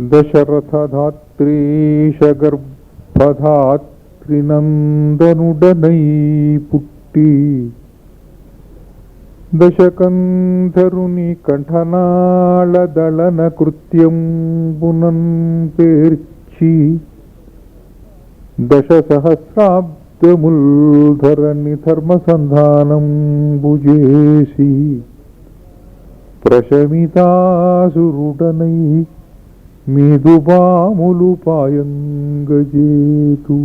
దశరథధాత్రీశగర్భధాత్రినందనుడనై పుట్టి దశకంధరుని కంఠనాళదళన కృత్యంబునన్ పేర్చి దశసహస్రాబ్దముల్ధరణి ధర్మసంధానంబుజేసి ప్రశమితాసురుడనై మీదుబాములు పాయంగజేతు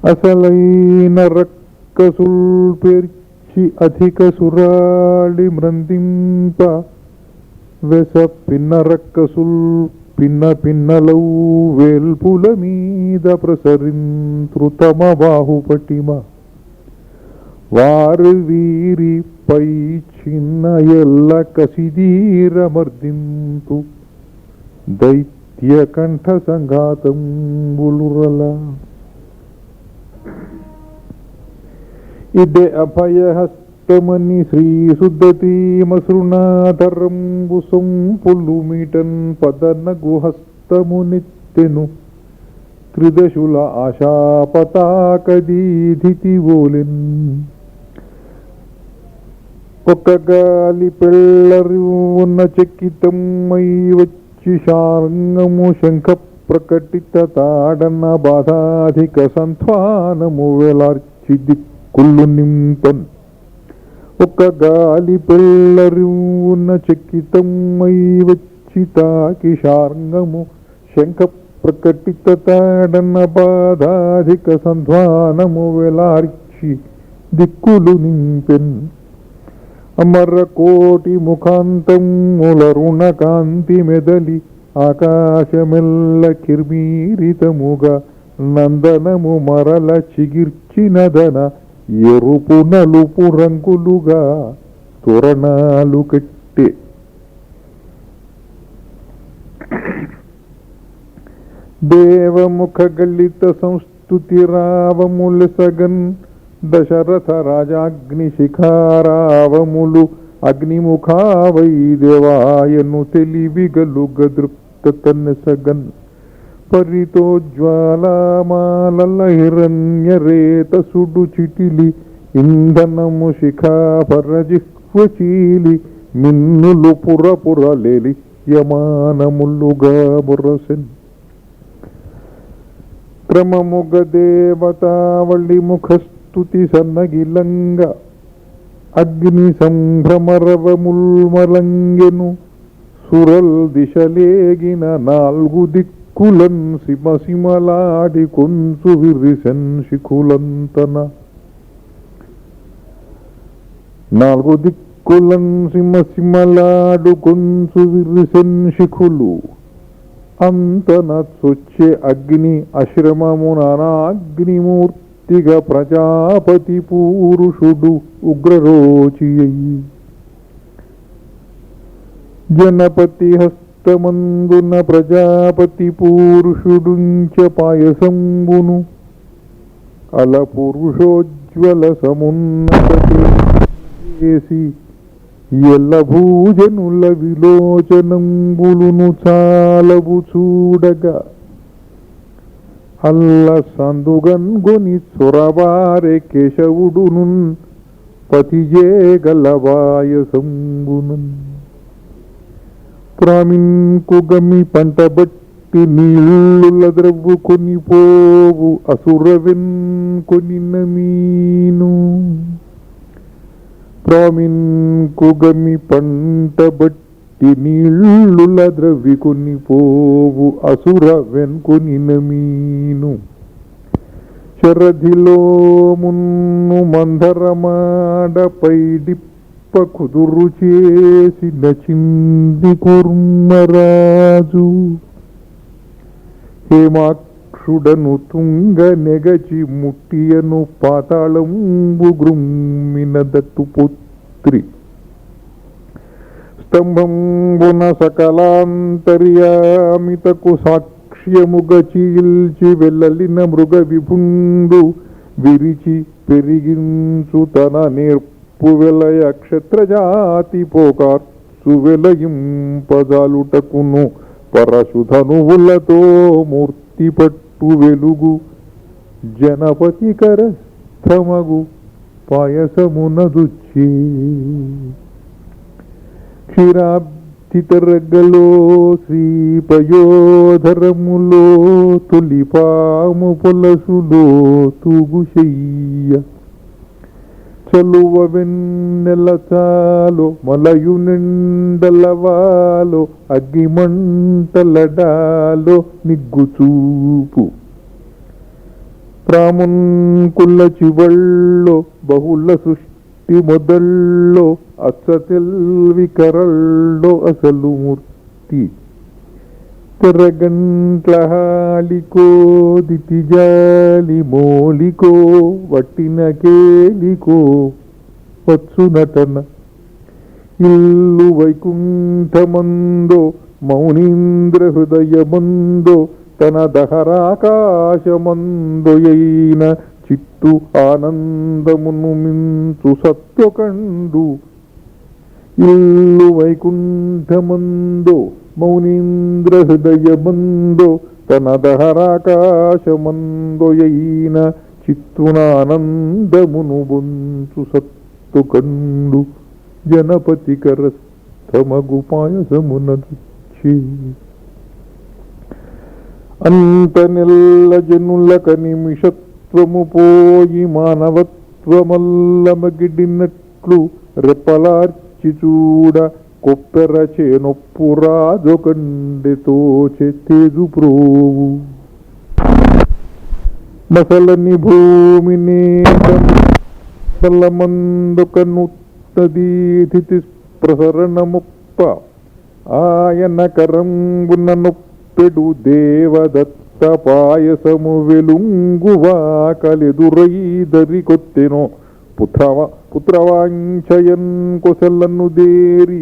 అసలైన రక్కసుల్ పేర్చి అధిక సురాళి మ్రందింప వెస పిన్న రక్కసుల్ పిన్న పిన్నలౌ వేల్పుల మీద ప్రసరింతృతమ బాహుపటిమ వారు వీరి పై చిన్న ఎల్ల కసిదీరమర్దింతు దైత్య కంఠ సంఘాతంబులురల ఇదే అభయహస్తమని శ్రీ సుద్దతీమసృణాధరంబు సొంపులు మీటన్ పదనగు హస్తమునెత్తెను త్రిదశుల ఆశాపతాకదీధితి ఓలెన్ ఒక్క గాలి పెళ్ళరి ఉన్న చెక్కితమ్మై వచ్చి శాంగము శంఖ ప్రకటిత తాడన బాధాధిక సంధ్వానము వెలార్చి దిక్కులు నింపన్ ఒక్క గాలి పెళ్ళరి ఉన్న చెక్కితమ్మై వచ్చి తాకి శాంగము శంఖ ప్రకటిత తాడన బాధాధిక సంధ్వానము వెలార్చి దిక్కులు నింపెన్ అమర కోటి ముఖాంతములరుణ కాంతి మెదలి ఆకాశమెల్ల కిర్మీరితముగా నందనము మరల చిగిర్చినదన ఎరుపు నలుపు రంగులుగా తోరణాలు కట్టే దేవముఖ గళిత సంస్తుతి రావముల సగన్ దశరథ రాజాగ్ని శిఖారావములు అగ్నిముఖావై దేవాయను తెలివిగలుగ దృప్తన సగన్ పరితోజ్వాలమాలల హిరణ్యరేతసుడు చిటిలి ఇంధనము శిఖాపరజిహ్వచీలి మిన్నులు పురపురలేలి యమానములుగా బురసెన్ క్రమముగ దేవతావళి ముఖస్తుతి సన్నగిలంగ అగ్ని సంభ్రమరవముల్మలంగెను సురల్ దిశలేగిన నాలుగు దిక్కులన్ సిమసిమలాడి కొంచు విరిసెన్ శిఖులంతన నాలుగు దిక్కులన్ సిమసిమలాడు కొంచు విరిసెన్ శిఖులు అంతనొచ్చే అగ్ని అశ్రమమునాగ్నిమూర్తిగా ప్రజాపతి పూరుషుడు ఉగ్రరోచి జనపతి హస్తమందున ప్రజాపతి పూరుషుడుంచ పాయసంబును అల పురుషోజ్వల సమున్నతేసి ఎల్ల భూజనుల విలోచనంబులును చాలవు చూడగా అల్ల సందుగన్గొని చొరబారె కేశవుడును పతిజే గలవాయసంబును ప్రామిన్కు గమి పంటబట్టి నీళ్ళుల ద్రవ్వు కొనిపోవు అసురవెన్ కొనిన మీను ప్రామిన్కు గమి పంటబట్టి నీళ్ళుల ద్రవ్వి కొనిపోవు అసుర వెన్కొనిన మీను శరధిలో మున్ను మందరమాడపై డిప్ప కుదురు చేసిన చింది కుర్మరాజు హేమాక్షుడను తుంగ నెగచి ముట్టియను పాతాళంబు గృమ్మినదట్టు పుత్రి స్తంభంబున సకలాంతర్యామితకు సాక్ష్యముగ చీల్చి వెళ్ళలిన మృగ విభుండు విరిచి పెరిగించు తన నేర్పు వెలయ క్షత్రజాతి పోకార్చు మనస్సు వెలయింపజాలుటకును పరశుధనువులతో మూర్తి పట్టు వెలుగు జనపతికర స్థమగు పాయసమునదుచ్చి క్షీరాబ్ధితరగలో శ్రీపయోధరములో తొలిపాము పొలసులో తూగుశయ్య చలువ వెన్నెల చాలో మలయు నిండలవాలో అగ్గిమంటలడాలో నిగ్గుచూపు ప్రామున్కుల చివళ్ళో బహుళ సృష్టి మొదళ్ళో అచ్చతెల్వికరళ్ళో అసలు మూర్తి తెరగంట్ల హాలికో దితిజాలి మోలికో వట్టిన కేలికో వచ్చు నటన ఇల్లు వైకుంఠమందో మౌనీంద్ర హృదయమందో తన దహరాకాశమందొయైన చిత్తు ఆనందమును మించు సత్యకండు ఇల్లు వైకుంఠమందో మౌనీంద్ర హృదయమందో తన దహరాకాశమందొయైన చిత్తునానందమును బొంచు సత్తుకండు జనపతికర స్థమగు పాయసమునదుచ్చి అంత నెల్ల జనులక నిమిషత్వము పోయి మానవత్వమల్లమగిడినట్లు రెప్పలార్చి చూడ కొప్పెర చేనొప్పురాజొకండెతో చెత్తేజు ప్రోవు మసలని భూమిని మందొకనుత్తదీతి ప్రసరణముప్ప ఆయన కరంబున నొప్పెడు దేవదత్త పాయసము వెలుంగువా కలిదురైదరి కొత్తెనో పుత్రవాంఛయన్ కొసలను దేరి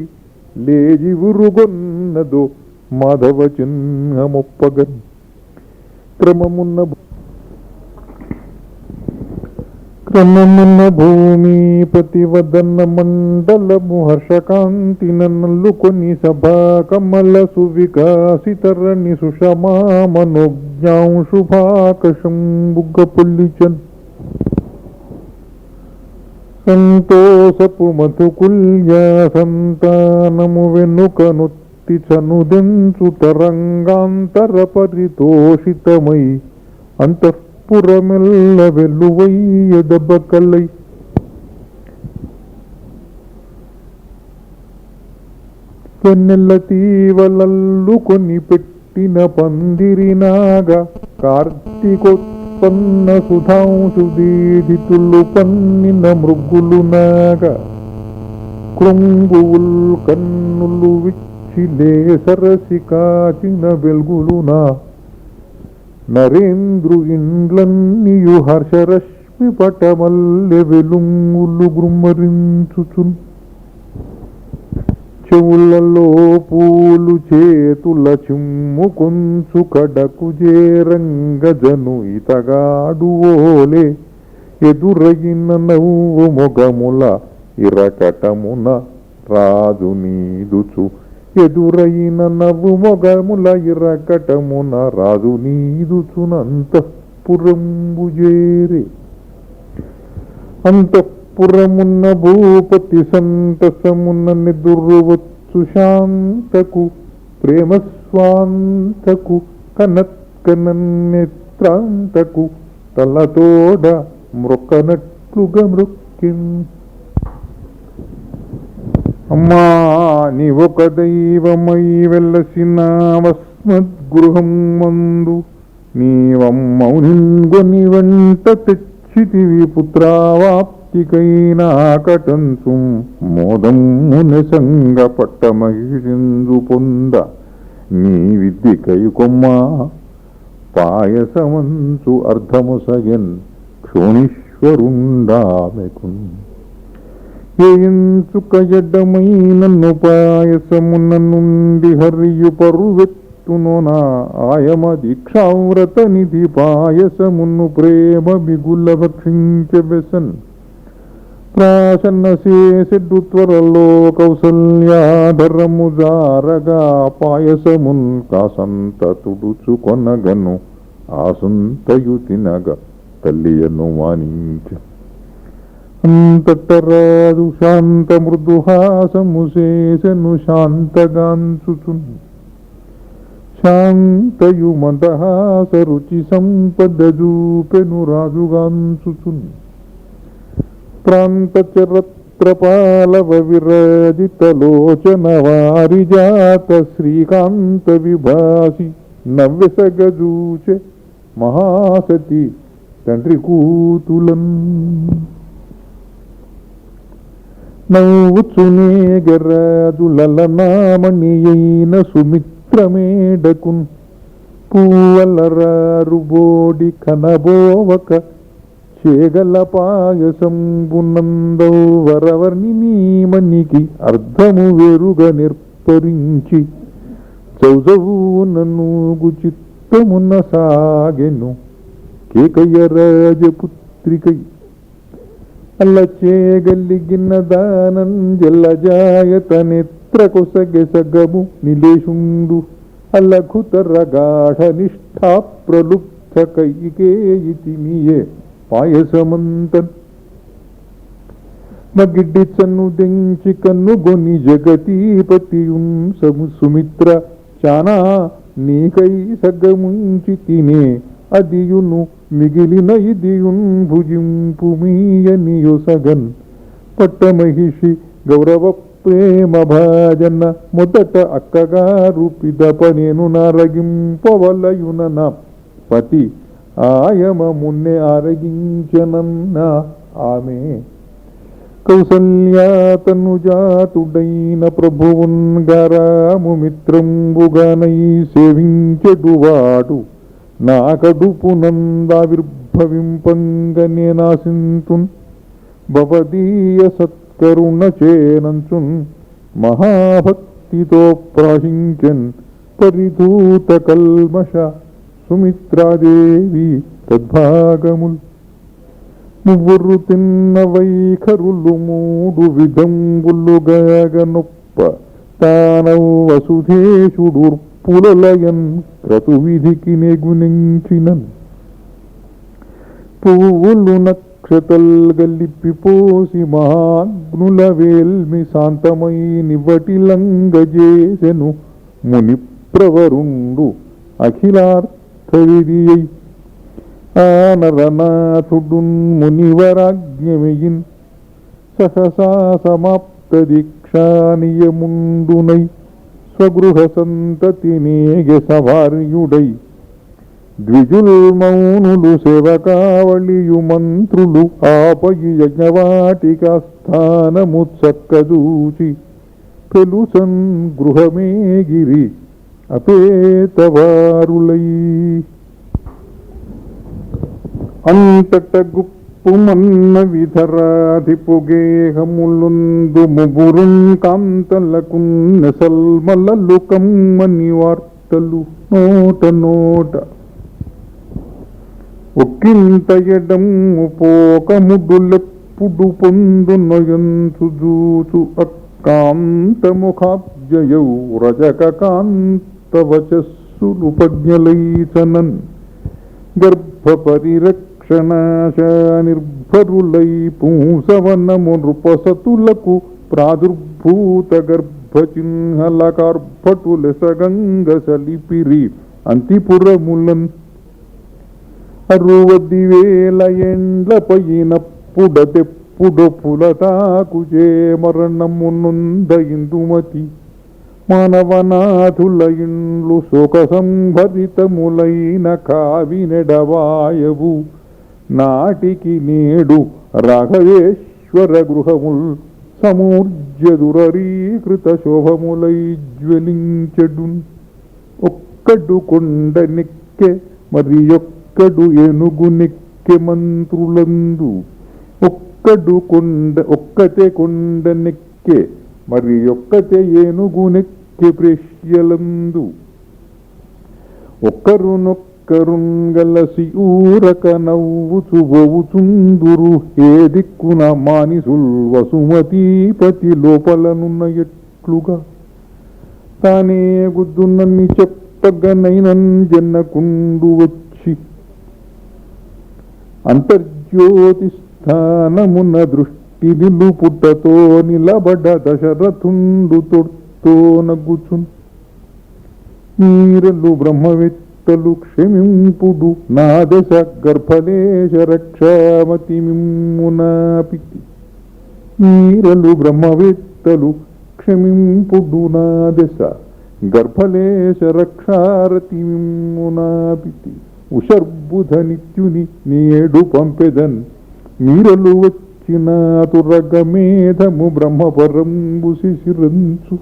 లేజివురుగొన్నదో మాధవ చిహ్నమొప్పగన్ క్రమమున్న భూమిపతివదన మండలము హర్షకాంతి నల్లుకొని సభా కమల సువికాసితరణి సుషమా మనోజ్ఞాం శుభాకషం బుగ్గపుల్లిచన్ సంతోషపు మధుకుల్య సంతానము వెనుకనుత్తి చనుదెంచు తరంగాంతర పరితోషితమై అంతఃపురమెల్ల వెల్లువై ఎడబకలై వెన్నెల్ల తీవలల్లు కొని పెట్టిన పందిరినాగా కార్తీకోత్పన్న సుధాంశుదీదితులు పన్నిన మృగ్గులునాగా కృంగువుల్ కన్నులు విచ్చిలే సరసి కాచిన వెల్గులునా నరేంద్రు ఇండ్లన్నీయు హర్షరశ్మి పటమల్లె వెలుంగులు గుమ్మరించుచున్ చెవులలో పూలు చేతుల చిమ్ము కొంచు కడకు జేరంగజను ఇతగాడువోలే ఎదురగిన నవ్వు మొగముల ఇరకటమున రాజు నీదుచు ఎదురైన నవ్వు మొగముల ఇరకటమున రాజు నీదుచునంతఃపురంబు జేరే అంతఃపురమున్న భూపతి సంతసమున నిదురువచ్చు శాంతకు ప్రేమస్వాంతకు కనత్కనన్నేత్రాంతకు తలతోడ మృక్కనట్లుగా మృక్కిం అమ్మా నీవొక దైవమై వెల్లసిన వస్మద్గృహం మందు నీవమ్మౌనింగొని వెంట తెచ్చితివి పుత్రావాప్తికైనా కటంచు మోదమ్ముని సంగ పట్టమహిషిందు పొంద నీ విద్యకై కొమ్మా పాయసమంచు అర్ధముసగెన్ క్షోణీశ్వరుండామెకున్ ఏయించుక ఎడ్డమైనను పాయసమున నుండి హరియు పరువెత్తును నా ఆయమ దీక్షావ్రత నిధి పాయసమును ప్రేమ బిగుల భక్షించబెసన్ ప్రాసన్న చేసెడ్డు త్వరలో కౌసల్యాధరము జారగా పాయసమున్ కాసంత తుడుచుకొనగను ఆసంతయు తినగ తల్లియను మానించ అంతటరాజు శాంత మృదుహాసము చేసెను శాంతగాంచుచున్ శాంతయు మందహాస రుచి సంపద జూపెను రాజుగాంచుచున్ ప్రాంతచరత్రపాలవ విరాజితలోచన వారిజాత శ్రీకాంత విభాసి నవ్వెసగజూచె మహాసతి తండ్రి కూతులన్ నవ్వుచునేగరాజులలనామణియైన సుమిత్రమేడకున్ పూవలరారుబోడి కనబోవక చేగల పాయసంబునందౌ వరవర్ణినీమణికి అర్ధము వేరుగ నిర్పరించి చౌజవునూగు చిత్తమున సాగెను కేకయ్య రాజపుత్రికై అల్ల చేయగలిగిన దానంజలజాయత నేత్ర కొసగె సగము నిలేషుండు అల్లఘుతర గాఢ నిష్ఠా ప్రలుప్త కైకేయితినియే పాయసమంతన్ మగిడ్డి చన్ను దెంచి కన్నుగొని జగతీపతియున్ సుమిత్ర చానా నీకై సగముంచి తినే అదియును మిగిలిన ఇదియున్ భుజింపు మీయనియొసగన్ పట్టమహిషి గౌరవ ప్రేమ భాజన మొదట అక్కగారు పిదప నేను నారగింపవలయున నా పతి ఆయమ మున్నె ఆరగించనన్న ఆమె కౌసల్యాతనుజాతుడైన ప్రభువున్ గారాము మిత్రంబుగానై సేవించెడువాడు నా కడుపునందావిర్భవింపంగనే నాసింతున్ భవదీయ సత్కరుణ చేనంచున్ మహాభక్తితో ప్రాశించన్ పరిధూత కల్మష సుమిత్రాదేవి తద్భాగముల్ మువ్వురు తిన్న వైఖరులు మూడు విధంబులుగాగనొప్ప తానౌ వసుధేశుడుర్పులయన్ క్రతువిధికి నెగునించినన్ పువ్వులు నక్షతల్ గల్లిప్పిపోసి మహాగ్నుల వేల్మి శాంతమై నివటిలంగజేసెను మునిప్రవరుండు అఖిలార్థవిధియై ఆనరనాథుడున్ మునివరాజ్ఞమియిన్ సహసా సమాప్త దీక్షానియముండునై స్వగృహ సంతతినేగె సవార్యుడై ద్విజుల్ మౌనులు సేవకావళియు మంత్రులు ఆపయి యజ్ఞవాటికా స్థానముత్సక్కదూచి పెలుసన్ గృహమేగిరి అపేతవారులై అంతట గుప్పుమన్న విధరాధిపుగేహములుందు ముగురున్ కాంతలకు నెసల్మలలు కమ్మని వార్తలు నోట నోట ఒక్కింత ఎడము పోకముడులెప్పుడు పొందునయంచు జూచు అక్కాంతముఖాబ్జయౌ రజక కాంతవచస్సులుపజ్ఞలైచనన్ గర్భ పరిరక్షణాశ నిర్భరులై పూసవనము నృపసతులకు ప్రాదుర్భూత గర్భచిహ్నల కార్భటులెసగంగ సలిపిరి అంతిపురములన్ 60,000 ఎండ్ల పైనప్పుడెప్పుడు పులతాకు మరణమునుంద ఇందుమతి మానవనాథుల ఇండ్లు శోక సంభరితములైన కావినెడవాయవు నాటికి నేడు రాఘవేశ్వర గృహముల్ సమూర్జదురీకృత శోభములై జ్వలించెడు. ఒక్కడు కొండనెక్కె మరి ఒక్కడు ఏనుగు నెక్కె మంత్రులందు, ఒక్కతే కొండనెక్కె మరి ఒక్కతే ఏనుగు నెక్కె ప్రేష్యలందు. ఒక్కరునొక్క కరుంగలసి ఊరక నవ్వుచు బోవుచుందురు ఏ దిక్కున మానిసుల్ వసుమతీపతి లోపలనున్న ఎట్లుగా తానే గుద్దునన్ని చెప్పగనైనన్ జన్నకుండు వచ్చి అంతర్జ్యోతి స్థానమున దృష్టి నిలుపుటతో నిలబడ దశరథుండు తొడ్తో నగ్గుచున్ మీరలు బ్రహ్మవేత్తలు క్షమింపుడు నా దశ గర్భలేశ రక్షామతి మిమ్మునాపితి మీరలు బ్రహ్మవేత్తలు క్షమింపుడు నా దశ గర్భలేశ రక్షారతి మిమ్మునాపితి ఉషర్బుధ నిత్యుని నేడు పంపెదన్ మీరలు వచ్చిన తురగమేధము బ్రహ్మపరంబు శిశిరంచు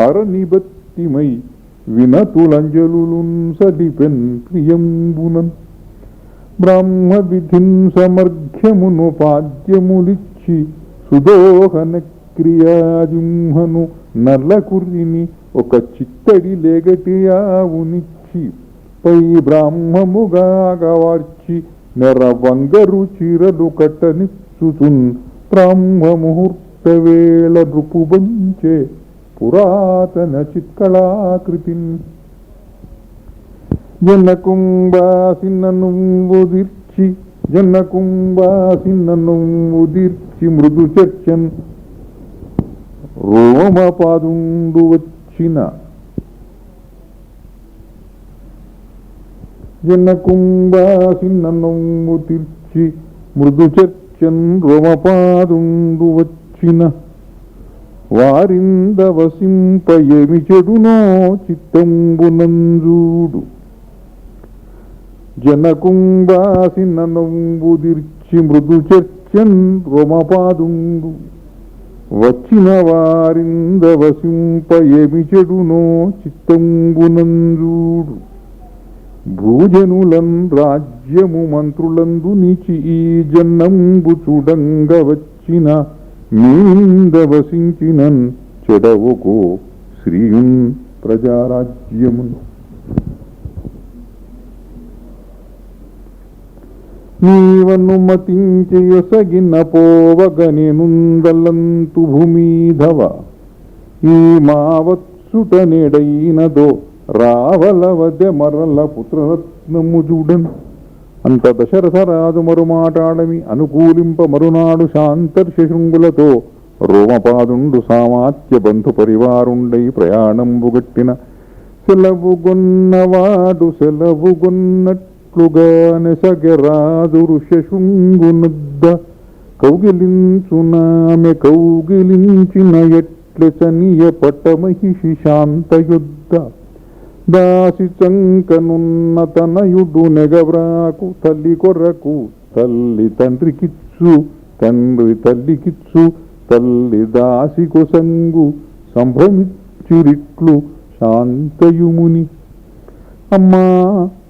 అరనిబత్తిమై వినతులంజలులున్ సలిపెన్ ప్రియంబునన్ బ్రహ్మ విధిన్ సమర్ఘ్యమును పాద్యములిచ్చి సుదోహన క్రియాజింహను నల్లకుర్రిని ఒక చిత్తడి లేగటి ఆవునిచ్చి పై బ్రాహ్మముగాగవార్చి నెరవంగరు చీరలు కట్టనిచ్చుచున్ బ్రాహ్మ ముహూర్త వేళ నృపుబంచే పురాతన చిత్కళాకృతిన్ జనకుంబాసిన్ననుంబుదిర్చి మృదు చర్చన్ రోమపాదుండు వచ్చిన జనకుంబాసిన్ననుంబు తీర్చి మృదు చర్చన్ రోమపాదుండు వచ్చిన వారిందవసింప ఏమి చెడునో చిత్తంబునంజూడు జనకుంబాసిన్ననుంబుదిర్చి మృదు చర్చన్ రోమపాదుండు వచ్చిన వారిందవసింప ఏమి చెడునో చిత్తంబునంజూడు భూజనులన్ రాజ్యము మంత్రులందు నిచి ఈ జన్నంబు చూడంగ వచ్చిన మీందవసించినన్ చెడవుకో శ్రీయున్ ప్రజారాజ్యమున్ నీవనుమతించయొసగిన పోవగనెనుందలంతు భూమీధవ ఈ మావత్సుట నెడైనదో రావలవదె మరల పుత్రరత్నము చూడన్ అంత దశరథరాజు మరుమాటాడమి అనుకూలింప మరునాడు శాంతర్షశృంగులతో రోమపాదుండు సామాత్య బంధు పరివారుండై ప్రయాణంబుగట్టిన సెలవుగొన్నవాడు సెలవుగొన్నట్లుగా నెసగెరాదు ఋష్యశృంగునద్ద కౌగిలించునామె కౌగిలించిన ఎట్లె చనియ పట్టమహిషి శాంతయుద్ధ దాసి చంకనున్న తనయుడు నెగవ్రాకు తల్లి కొరకు తల్లి తండ్రికిచ్చు తండ్రి తల్లికిచ్చు తల్లి దాసి కొసంగు సంభ్రమిచ్చిరిట్లు శాంతయుముని అమ్మా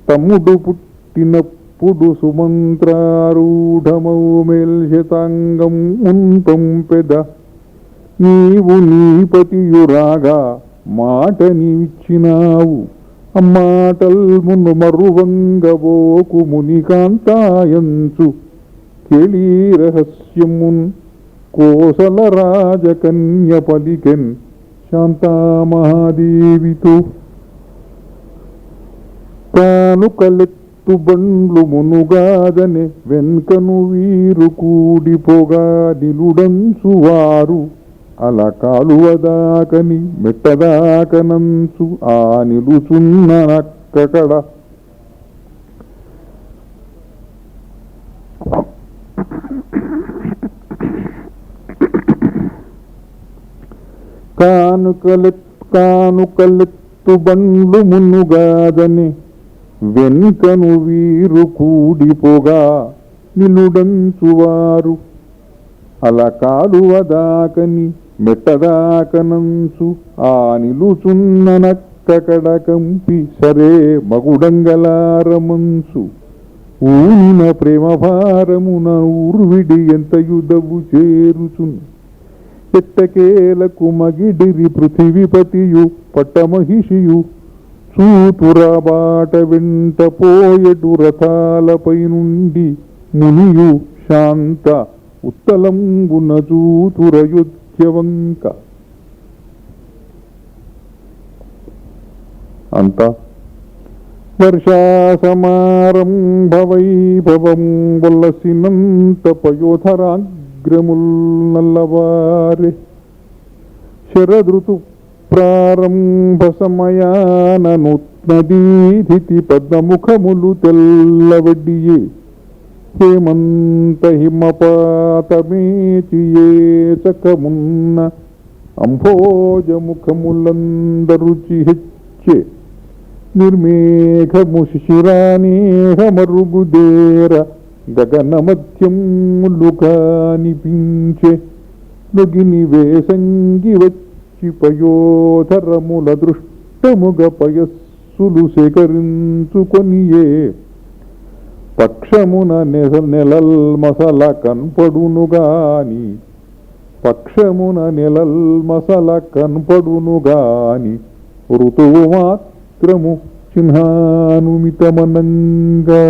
తమ్ముడు పుట్టినప్పుడు సుమంత్రారూఢమౌ మేల్శతాంగం ఉంపంపెద నీవు నీపతియురాగా మాట నీవిచ్చినావు అమ్మాటల్మును మరువంగబోకు మునికాంతాయంచు కేళీ రహస్యమున్ కోసల రాజకన్య పలికెన్ శాంతామహాదేవితో తాను కలెత్తు బండ్లు మునుగాదనే వెన్కను వీరు కూడిపోగా నిలుడంచువారు అలా కాలువదాకని మెట్టదాకనంచు ఆ నిలుచున్న నక్కకడ కానుకలెత్తు బండ్లు మునుగాదని వెనుకను వీరు కూడిపోగా నిలుడంచువారు అలా కాలువదాకని మెట్టదాకనంచు ఆ నిలుచున్న నక్కకడ కంపి సరే మగుడంగలారమంచు ఊనిన ప్రేమ భారమున ఊర్విడి ఎంత యుధవు చేరుచున్ ఎట్టకేలకు మగిడిరి పృథివీపతియు పట్టమహిషియు చూతురబాట వెంట పోయటు రథాలపై నుండి మునియు శాంత ఉత్తలంగున చూతురయోధ్యవంక. అంత వర్షాసమారంభ వైభవం వల్లసినంత పయోధరాగ్రముల్ నల్లవారే. శరదృతు ప్రారంభ సమయాన నూత్నదీధితి పద్మముఖములు తెల్లవడ్డియే. హేమంత హిమపాతమేచియే చకమున్న అంభోజముఖములందరుచి హెచ్చే. నిర్మేఘము శిశిరానేహమరుగుదేర గగన మధ్యములు కానిపించే. నొగిని వేసంగి వచ్చి పయోధరముల దృష్టముగ పయస్సులు సేకరించుకొనియే. పక్షమున నెలల్మసల కన్పడునుగాని, పక్షమున నెలల్మసల కన్పడునుగాని, ఋతువు మాత్రము చిహ్నానుమితమనంగా.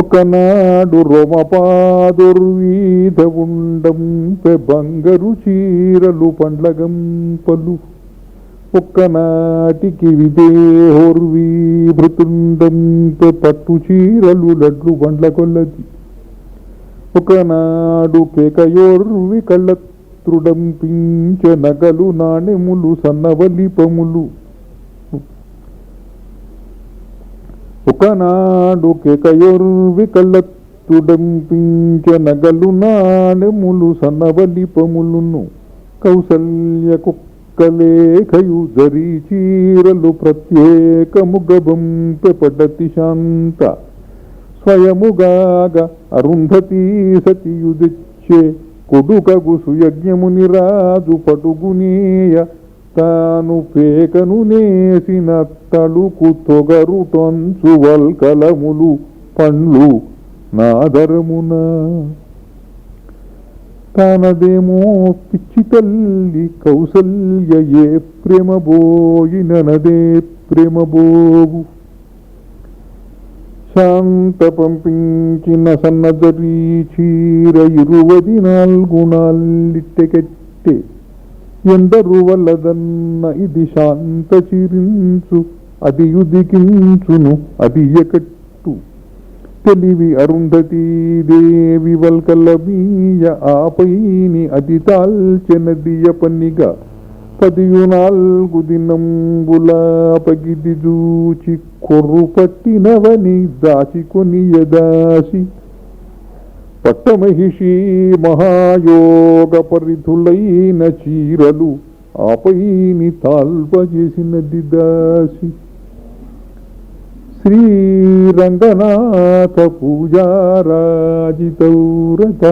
ఒకనాడు రోమపాదుర్వీధ ఉండంపె బంగరు చీరలు పండ్లగంపలు. ఒక్కనాటికి విదేహోర్వీ భృతుండంపె పట్టు చీరలు లడ్లు బండ్ల కొల్లది. ఒకనాడు కేకయోర్వి కళ్ళత్రుడంపించ నగలు నాణెములు సన్నవలిపములు. ఒకనాడు కేకయోర్వి కళ్ళత్రుడంపించ నగలు నాణెములు సన్నవలిపములును. కౌసల్య కుక్కలేఖయు జరీ చీరలు ప్రత్యేకముగబంపె పడతి శాంత. స్వయముగాగ అరుంధతీ సతియుదెచ్చే. కొడుకగు సుయజ్ఞముని రాజు పటుగునేయ. తాను పేకను నేసిన తడుకు తొగరు టొంచు వల్కలములు పండ్లు నాదరమున. తానదేమో పిచ్చి తల్లి కౌసల్య ఏ ప్రేమబోయినదే ప్రేమబోగు. శాంత పంపించిన సన్నజరీ చీర 24 నాళ్ళిట్టెకెట్టే. ఎందరు వల్లదన్న ఇది శాంత చిరించు, అది యుదికించును అది ఎకట్టు. తెలివి అరుంధతీదేవి వల్కలమీయ ఆపైని అది తాల్చెనదియ పన్నిగా. 14 దినంబులా పగిది జూచి కొర్రు పట్టినవని దాచికొనియదాసి. పట్టమహిషి మహాయోగ పరిధులైన చీరలు ఆపైని తాల్పజేసినది దాసి. శ్రీరంగనాథ పూజారాజితౌరత.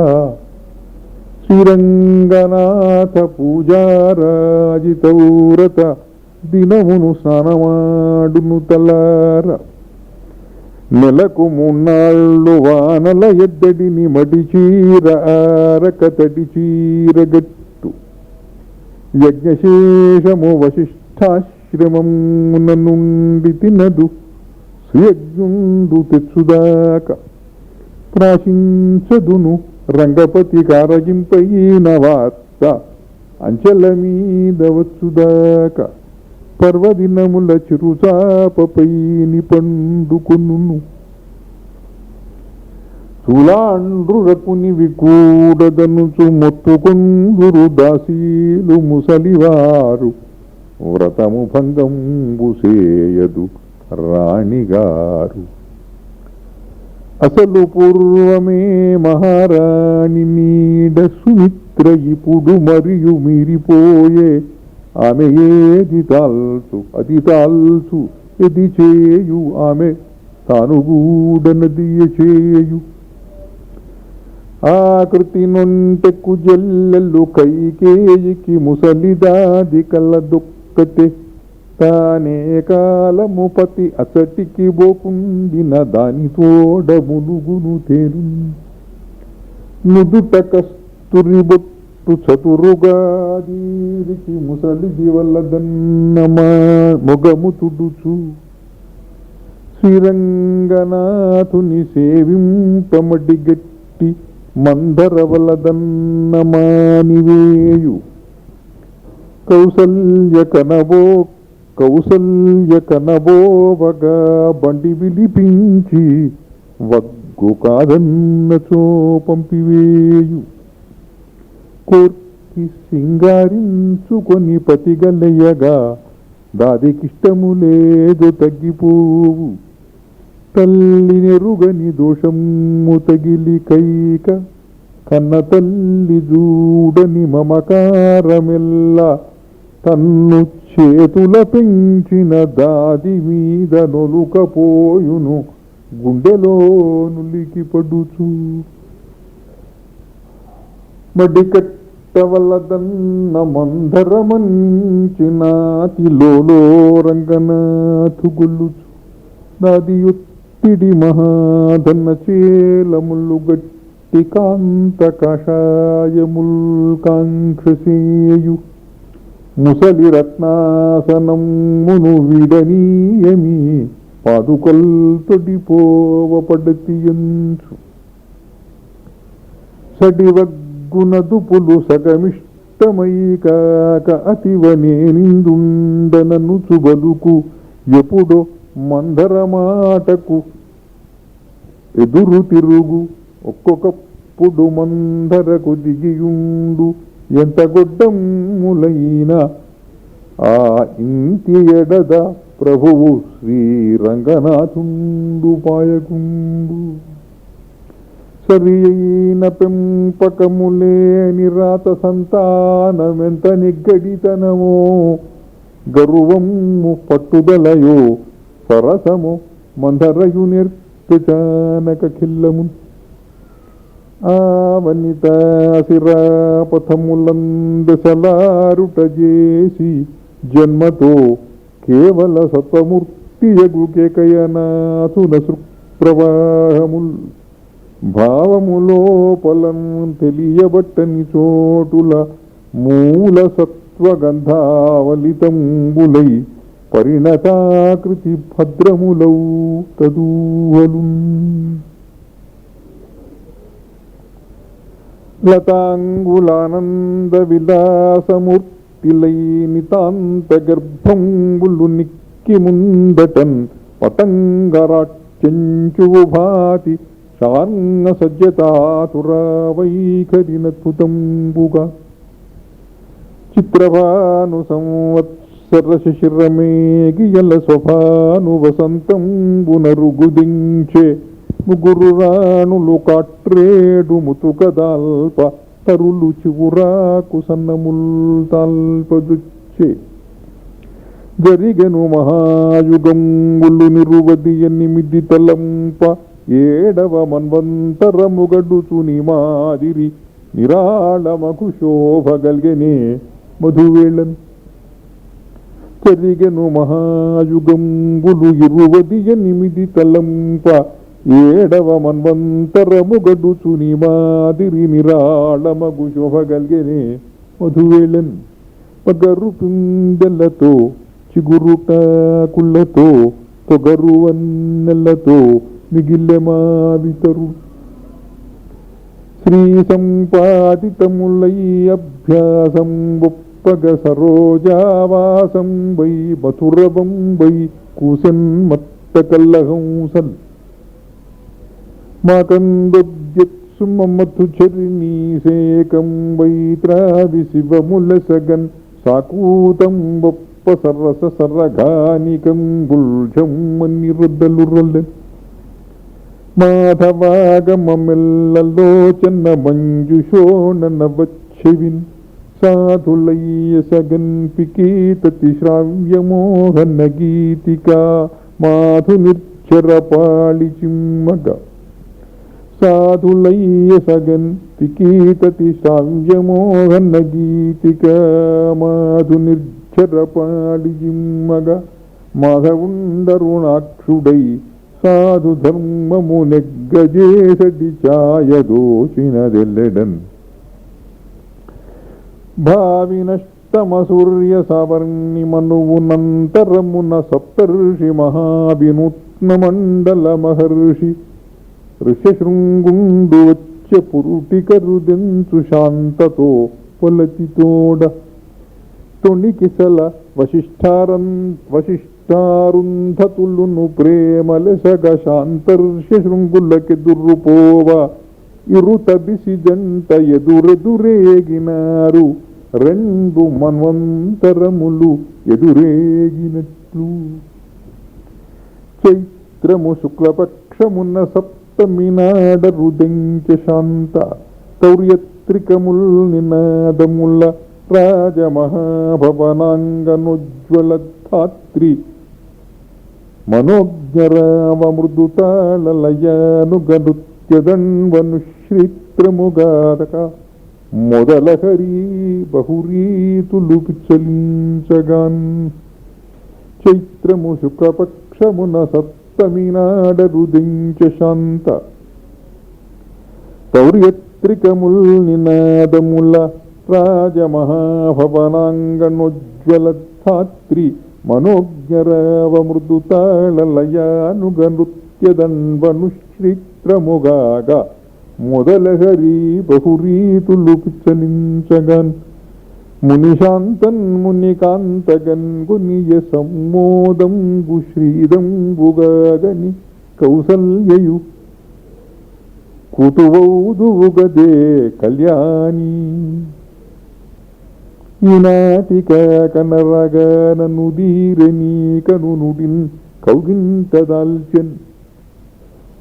శ్రీరంగనాథ పూజారాజితౌరత. దినమును స్నానమాడును తలార. నెలకు 3 నాళ్ళు వానల ఎద్దడిని మడి చీర ఆరక తడి చీరగట్టు. యజ్ఞశేషము వశిష్ఠాశ్రమమున నుండి తినదు సుయజ్ఞుండు తెచ్చుదాక. ప్రాశించదును రంగపతి కారగింపైన వార్త అంచెల మీద వచ్చుదాక. పర్వదినముల చిరుచాపపైని పండుకొనును. చూలాండ్రురకునివి కూడదనుచు మొత్తుకొందురు దాసీలు ముసలివారు. వ్రతము భంగంబు సేయదు రాణిగారు. అసలు పూర్వమే మహారాణి నీడ సుమిత్ర ఇప్పుడు మరియు మీరిపోయే. ఆమె ఏది తాల్చు అది తాల్చు ఎది చేయు ఆమె తాను గూడనదియ చేయు. ఆకృతి నొంటెక్కు జల్లెల్లు కైకేయికి ముసలిదాది కలదొక్కతే. తానే కాలము పతి అసటికి బోకుండిన దాని తోడ ములుగును తేరు. నుదుట కస్తూరి బొట్టు చతురుగాదీరికి ముసలిది వల్లదన్నమా మొగము తుడుచు శ్రీరంగనాథుని సేవింపమడిగట్టి మందర వలదన్నమానివేయు కౌసల్య కనబోవగా బండి విలిపించి వగ్గు కాదన్నచో పంపివేయు కోర్కి సింగారించుకొని పతిగలయ్యగా దాదికిష్టము లేదు తగ్గిపోవు తల్లినెరుగని దోషము తగిలి కైక కన్న తల్లి జూడని మమకారమెల్లా తన్ను చేతుల పెంచిన దాది మీద నొలుకపోయును గుండెలో నులికి పడుచు మడికట్టవలదన్న మందరమంచినాతిలో రంగనాథు గొల్లుచు నాది ఒత్తిడి మహాధన చేలములు గట్టి కాంత కషాయముల్ కాంక్షసేయు ముసలి రత్నాసనమును విడనీయమి పాదుకల్ తొడిపోవపడతియంచు సడివగ్గునదుపులు సగమిష్టమై కాక అతివనేనిందుండనను చుబలుకు ఎప్పుడో మందర మాటకు ఎదురు తిరుగు ఒక్కొక్కప్పుడు మందరకు దిగియుండు ఎంత గొడ్డమ్ములైన ఆ ఇంటి ఎడద ప్రభువు శ్రీరంగనాథుండు పాయకుండు సరి అయిన పెంపకములేని రాత సంతానమెంత నిగ్గడితనమో గర్వము పట్టుదలయో సరసము మందరయు నిర్చానక ఖిల్లము ఆ వనిత శిరాపథములందసలారుట చేసి జన్మతో కేవల సత్వమూర్తియగు కేకయనాథున సుప్రవాహముల్ భావములోపలం తెలియబట్టని చోటుల మూల సత్వగంధావలితంబులై పరిణతాకృతి భద్రములౌ తదూహలు లతాంగులానంద విలాసమూర్తిలై నితాంత గర్భంబులు నిక్కి ముందటన్ పతంగరాట్యంచువు భాతి శాంగ సజ్జతాతురా వైఖరినద్భుతంబుగా చిత్రభాను సంవత్సర శిశిరమేగియల స్వభాను వసంతంబునరుగుదించే ముగ్గురు రాణులు కాట్రేడు ముతుకదాల్ప తరులు చివురాకు సన్నముల్ తాల్పదుచ్చే జరిగెను మహాయుగంగులు నిరువది 8 తలంప ఏడవ మన్వంతరముగడుచుని మాదిరి నిరాళమకు శోభగల్గెనే మధువేళన్ జరిగెను మహాయుగంబులు 28 తలంప ఏడవ మన్వంతరముగడుచుని మాదిరి నిరాళమగు శోభగల్గెనే మధువేళన్ పగరు పిందెలతో చిగురుటాకులతో పొగరు వన్నెలతో మిగిల్లె మావితరు శ్రీ సంపాదితములై అభ్యాసం గొప్పగ సరోజావాసం వై మధురవం వై కూసెన్ మత్త కల్లహంసల్ మాకందొద్యత్సుమమతు చరిణీసేకం వై త్రావి శివముల సగన్ సాకూతం గొప్ప సర్రస సర్రఘానికం గుల్జం మన్ని రొద్దలు రొల్లెన్ మాధవాగమమెల్లలోచన మంజుషోణన వచ్చెవిన్ సాధులయ్య సగన్ పికీతతి శ్రావ్యమోహన గీతికా మాధు నిర్చరపాళి చిమ్మగ సాధులయ్య సగన్ పికీతతి శ్రావ్యమోహన గీతికా మాధు నిర్చరపాళి చిమ్మగ మాధవుండరుణాక్షుడై సాధు ధర్మము నెగ్గజేసటి ఛాయదోచినదెల్లెడన్ భావినష్టమ సూర్య సవర్ణి మనువునంతరమున సప్తర్షి మహావినూత్న మండల మహర్షి ఋష్యశృంగుండు వచ్చే పురుటికరుదెంచు శాంతతో పొలతితోడ తొణికిసల వశిష్ఠారుంధతులును ప్రేమలెసగ శాంతర్షి శృంగులకెదురుపోవ ఇరుత బిసి జంట ఎదురెదురేగినారు రెండు మన్వంతరములు ఎదురేగినట్లు. చైత్రము శుక్లపక్షమున్న సప్తమి నాడ రుదెంచ శాంత తౌర్యత్రికముల్ నినాదముల రాజమహాభవనాంగనోజ్వల ధాత్రి మనోజ్ఞరావ మృదుతాళలయానుగనుత్యదన్వనుశ్రిత్రముగాదక మొదలహరి బహురీతులు పిచ్చలించగాన్. చైత్రము శుక్లపక్షమున సప్తమి నాడ రుదించ శాంత తౌర్యత్రికముల్ నినాదముల రాజమహాభవనాంగనోజ్వల ధాత్రి మనోజ్ఞరావ మృదుతాళలయానుగనుత్యదన్వనుశ్రిత్రముగాగా మొదలహరి బహురీతులు పిచ్చలించగన్. మునిశాంతన్ మునికాంతగన్ గునియ సమ్మోదంబు శ్రీదంబుగాగని కౌసల్యయు కుతువౌదువుగదే కళ్యాణి. ఈనాటిక కనరగననుదీరనీ కనునుడిన్ కౌగింతదాల్చెన్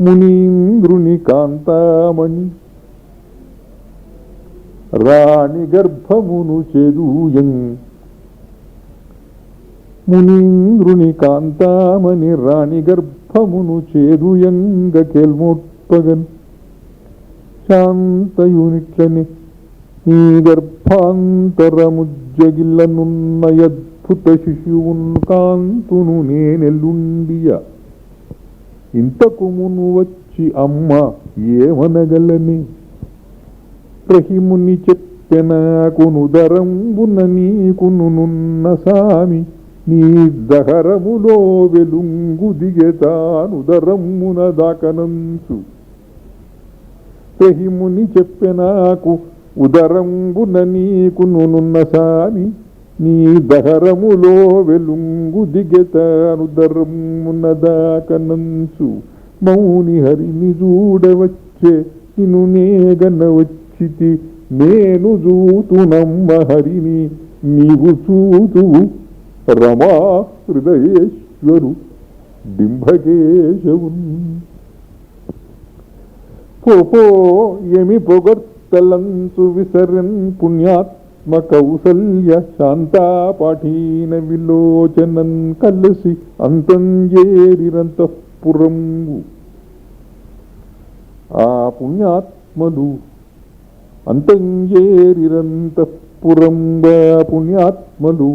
మునీంద్రుని కాంతామణి రాణి గర్భమును చేదూయం. మునీంద్రుని కాంతామణి రాణి గర్భమును చేదుయంగ కేల్మోట్పగన్. శాంతయునిట్లని ఈ గర్భాంతరముజ్జగిల్లనున్నయద్భుత శిశువున్ కాంతును నేనెల్లుండియ. ఇంతకు మును వచ్చి అమ్మ ఏమనగలని రహిముని చెప్పెనాకునుదరంబున నీకునున్న సామి నీ దహరములో వెలుంగు దిగెతానుదరమ్మున దాకనంచు. రహిముని చెప్పెనాకు ఉదరంబున నీకునున్న సామి నీ దహరములో వెలుంగు దిగెతానుదరమ్మున దాకనంచు. మౌని హరిని చూడవచ్చే నిను నేగనవచ్చితి నేను చూతునమ్మ హరిని నీవు చూతువు రమా హృదయేశ్వరు బింబకేశవున్. పోపో ఎమి పొగర్తలంచు విసరన్ పుణ్యాత్మ కౌసల్య శాంతాపాఠీన విలోచనన్ కలసి అంతంజేరిరంతఃపురంబు. ఆ పుణ్యాత్మలు అంతంజేరిరంతఃపురంబ పుణ్యాత్మలు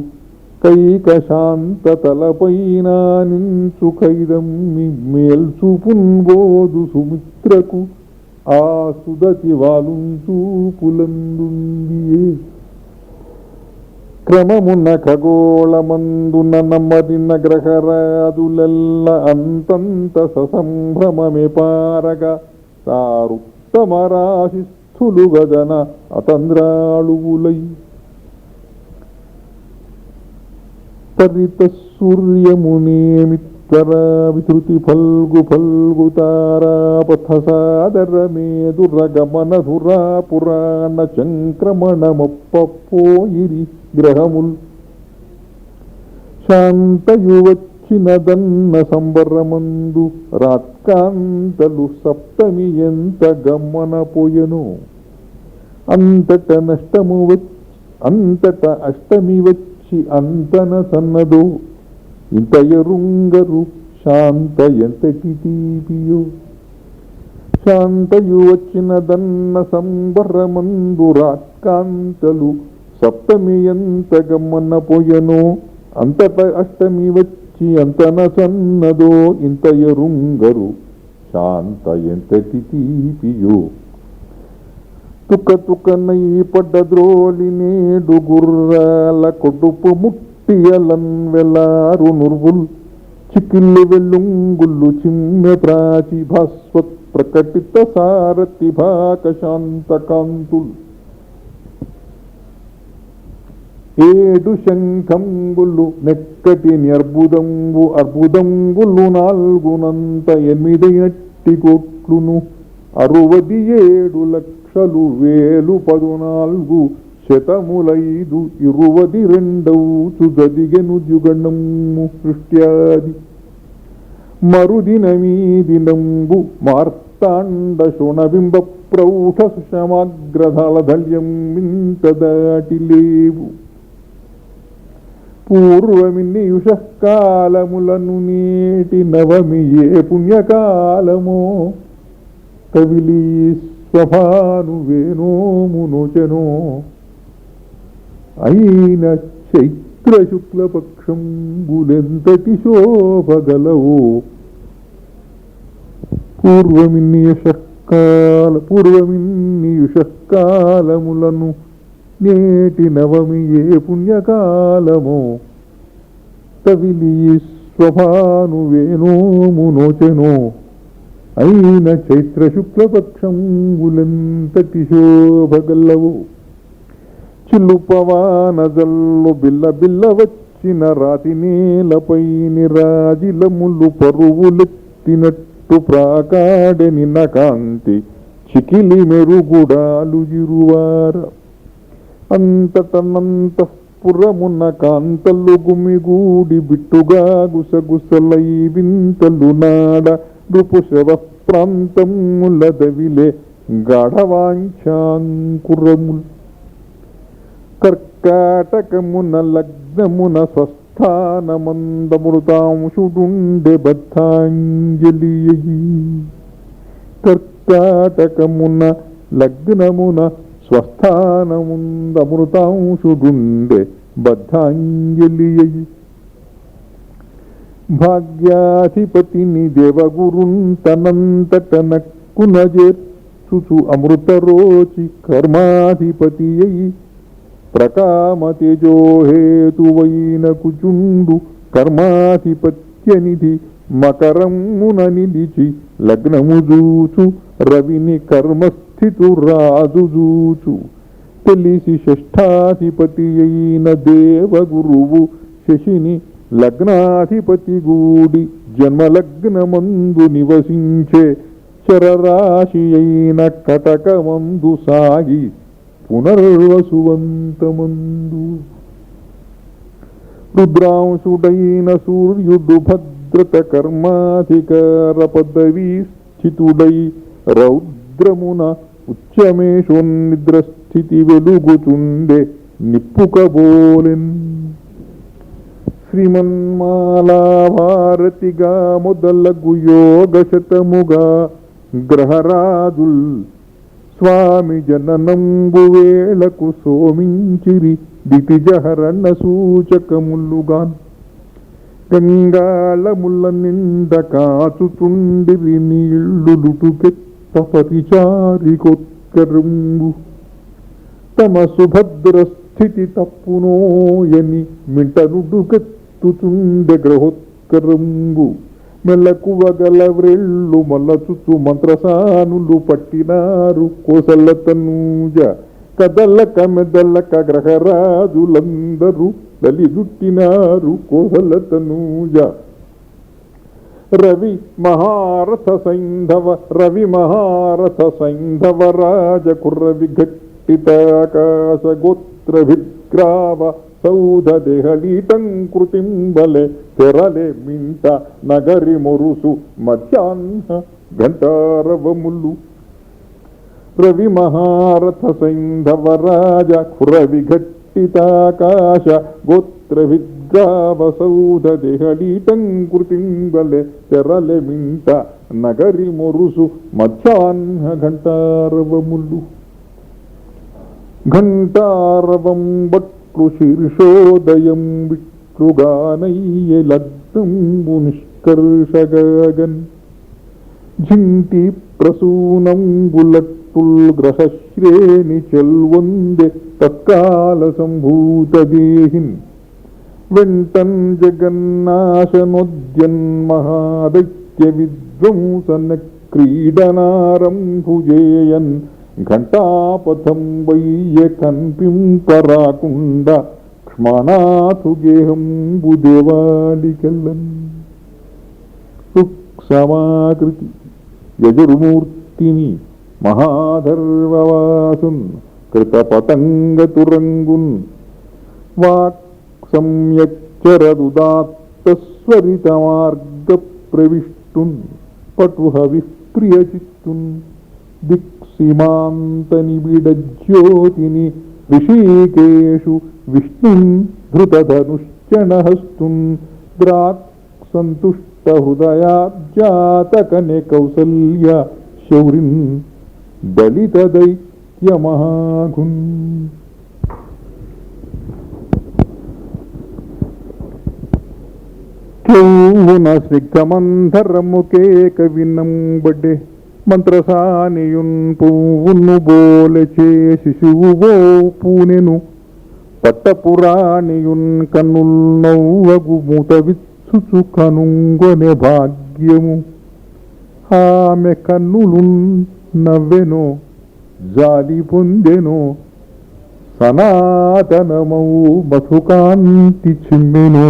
కైక శాంత తలపైన నించు ఖైదమ్మి మేల్చుపున్బోదు సుమిత్రకు ఆ సుదతి వాలుంచూపులందుందియే. క్రమమున్న ఖగోళమందున నమ్మదిన గ్రహరాదులెల్ల అంతంత ససంభ్రమమే పారగ తారుత్తమరాశిస్థులు గదన అతంద్రాళువులై. తరిత సూర్యమునేమిత్వరా విధృతి ఫల్గు ఫల్గు తారాపథసాదర మేదురగమనధురా పురాణ చంక్రమణమొప్పపోయిరి గ్రహముల్. శాంతయువచ్చినదన్న సంబరమందు రాత్కాంతలు సప్తమి ఎంత గమ్మనపోయెను. అంతట అష్టమి వచ్చి అంతన సన్నదో ఇంత ఎరుంగరు శాంత ఎంతటి తీపియో. శాంతయు వచ్చినదన్న సంబరమందు రాత్కాంతలు సప్తమి ఎంత గమ్మనపోయెనో. అంతట అష్టమి వచ్చి అంతన సన్నదో ఇంత ఎరుంగరు శాంత ఎంతటి తీపియో. తుకతుకనై పడ్డద్రోలి నేడు గుర్రాల కొడుపు ముట్టియలన్ వెలారు నుర్వుల్ చికిల్లు వెల్లుంగుళ్ళు చిమ్మె ప్రాచి భాస్వత్ ప్రకటిత సారథి భాకశాంత కాంతుల్ ఏడు శంఖంబులు నెక్కటి అర్బుదంబు అర్బుదంబులు నాల్గునంత 8 కోట్లును 67,00,000 శతములైదు 22 గదిగెను జుగణము సృష్ట్యాది మరుదినమీ దినంబు మార్తాండ శోణబింబ ప్రౌఢ సుషమాగ్రధళధల్యం వింత దాటి లేవు పూర్వమిన్నియుషకాలములను నేటి నవమి ఏ పుణ్యకాలమో కవిలి స్వభాను వేణోమునోచనో అయిన చైత్ర శుక్లపక్షంబులెంతటి శోభగలవో పూర్వమిన్నియుషకాలములను నేటి నవమి ఏ పుణ్యకాలమో కవిలి స్వభాను వేణోమునోచనో అయిన చైత్ర శుక్లపక్షంబులెంతటి శోభగల్లవో చిల్లుపవానజల్లు బిల్ల బిల్ల వచ్చిన రాతి నేలపై నిరాజిలములు పరువులెత్తినట్టు ప్రాకాడె నిన్న కాంతి చికిలి మెరుగుడాలు ఇరువార అంతటనంతఃపురమున కాంతలు గుమిగూడి బిట్టుగా గుసగుసలై వింతలు నాడ నృపుశవ ప్రాంతముల దవిలే గాఢవాంఛాంకురముల్ కర్కాటకమున లగ్నమున స్వస్థానమందమృతాంశుడుండె బద్ధాంజలియీ కర్కాటకమున లగ్నమున స్వస్థానముందమృతాంశుడుండె బద్ధాంజలియీ భాగ్యాధిపతిని దేవగురున్ తనంతటనక్కున చేర్చుచు అమృతరోచి కర్మాధిపతి అయి ప్రకామతేజోహేతువైన కుచుండు కర్మాధిపత్యనిధి మకరమున నిలిచి లగ్నము జూచు రవిని కర్మస్థితు రాజు జూచు తెలిసి షష్ఠాధిపతి అయిన దేవగురువు శశిని లగ్నాధిపతి గూడి జన్మలగ్నమందు నివసించే చరరాశి అయిన కటకమందు సాగి పునర్వసువంతమందు రుద్రాంశుడైన సూర్యుడు భద్రత కర్మాధికార పదవీ స్థితుడై రౌద్రమున ఉచ్చమేషోన్నిద్రస్థితి వెలుగుచుండే నిప్పుకబోలెన్ శ్రీమన్మాలాభారతిగా మొదలగు యోగశతముగా గ్రహరాజుల్ స్వామి జననంబు వేళకు సోమించిరి దితిజహరణ సూచకములుగాన్ గంగాళముల నిండ కాచుచుండిరి నీళ్లు లుటుకెత్త పరిచారికొత్కరంబు తమ సుభద్ర స్థితి తప్పునోయని మింటనుడుకెత్తుచుండె గ్రహోత్కరంబు మెల్లకువగల వ్రెళ్ళు మల్లచుచు మంత్రసానులు పట్టినారు కోసల తనూజ కదలక మెదలక గ్రహరాజులందరూ బలిజుట్టినారు కోసల తనూజ రవి మహారథ సైంధవ రాజకుర్రవి ఘట్టితాకాశ గోత్ర విగ్రావ సౌధ దేహలీటం కృతింబలే తెరలే మింట నగరి మొరుసు మధ్యాహ్న ఘంటారవములు రవి మహారథ సైంధవ రాజ కురవి ఘట్టితాకాశ గోత్ర విగ్రావ సౌధ దేహలీటం కృతింబలే తెరలే మింట నగరి మొరుసు మధ్యాహ్న ఘంటారవములు ఘంటారవం బట్లు శీర్షోదయం విట్లుగానయ్య లగ్నంబు నిష్కర్షగన్ ఝింటి ప్రసూనంబులట్టు తుల్ గ్రహశ్రేణి చెల్వొందె తత్కాల సంభూత దేహిన్ వెంటన్ జగన్నాశనోద్యన్ మహాదైత్య విధ్వంసన క్రీడనారంభుజేయన్ ఘంటాపథం వయ్య కన్పింపరాకుండా క్ష్మణాథు గేహంబు దేవాలికల్లన్ సమాకృతి యజుర్మూర్తిని మహాధర్వవాసున్ కృతపతంగతురంగున్ వాక్ సంయచ్చరదుదాత్తస్వరిత మార్గ ప్రవిష్టున్ పటుహ విప్రియచిత్తున్ దిక్సీమాంతనిబిడజ్యోతిని ఋషికేషు విష్ణున్ ధృతధనుశ్చణహస్తున్ ద్రాక్ సంతుష్ట హృదయాబ్జాతకనే కౌసల్య శౌరిన్ దళిత దైత్య మహాగున్ చౌవున స్నిగ్ధమంధరముకేక విన్నంబడ్డే మంత్రసానియున్ పువ్వును బోలెచే శిశువువో పూనెను పట్టపురాణియున్ కన్నుల్ నవ్వగు మూత విచ్చుచు కనుంగొనె భాగ్యము ఆమె కన్నులున్ నవ్వెనో జాలి పొందెనో సనాతనమౌ మధుకాంతి చిమ్మెనో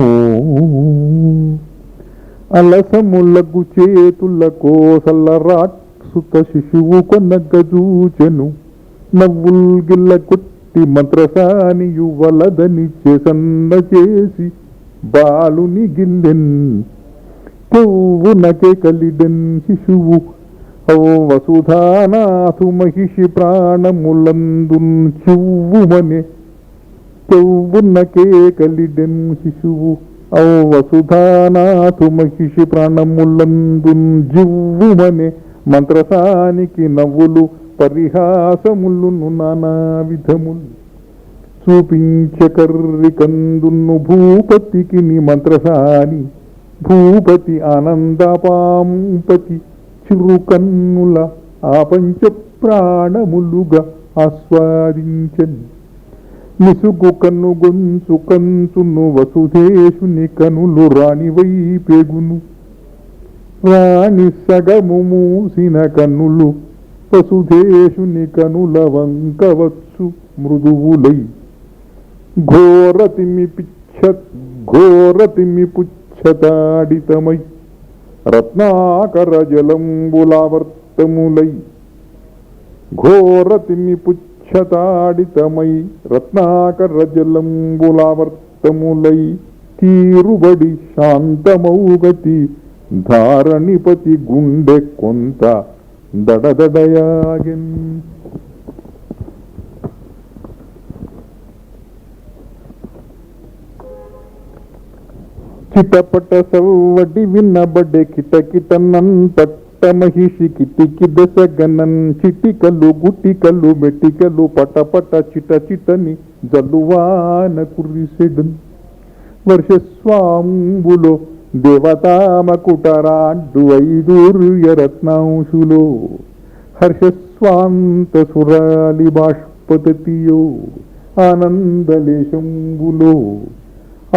అలసములగు చేతుల కోసల రాక్షుత శిశువు కొనగజూచెను నవ్వుల్ గిల్ల కొట్టి మంత్రసానియు వలదని చేసన్న చేసి బాలుని గిల్లెన్ కొవ్వునకే కలిడెన్ శిశువు ఓ వసుధానాథు మహిషి ప్రాణములందున్ చివ్వుమనే కొవ్వునకే కలిడెన్ శిశువు ఓ వసుధానాథు మహిషి ప్రాణములందున్ జివ్వుమనే మంత్రసానికి నవ్వులు పరిహాసములును నానా విధములు చూపించకర్రి కందున్ను భూపతికి మంత్రసాని భూపతి ఆనందపాంపతి చిరుకన్నుల ఆ పంచ ప్రాణములుగా ఆస్వాదించన్ నిసుగు కన్ను గొంచు కంచును వసుధేశుని కనులు రాణివై పెగును రాణి సగము మూసిన కన్నులు వసుధేశుని కనుల వంకవచ్చు మృదువులై ఘోరతిమి పుచ్చతాడితమై రత్నాకర జలంబులావర్తములై ఘోరతిమి పుచ్చతాడితమై రత్నాకర జలంబులావర్తములై తీరుబడి శాంతమౌగతి ధారణిపతి గుండె కొంత దడదడయాగెన్ చిటపట సవ్వడి విన్నబడ్డే కిటకిటనన్ పట్ట మహిషి కిటికి దశగనన్ చిటికలు గుటికలు మెటికలు పటపట చిట చిటని జల్లువాన కురిసెడన్ వర్షస్వాంబులో దేవతామకుటరాడ్డు ఐదూర్య రత్నాంశులో హర్షస్వాంత సురాలి బాష్పతతియో ఆనందలేశంబులో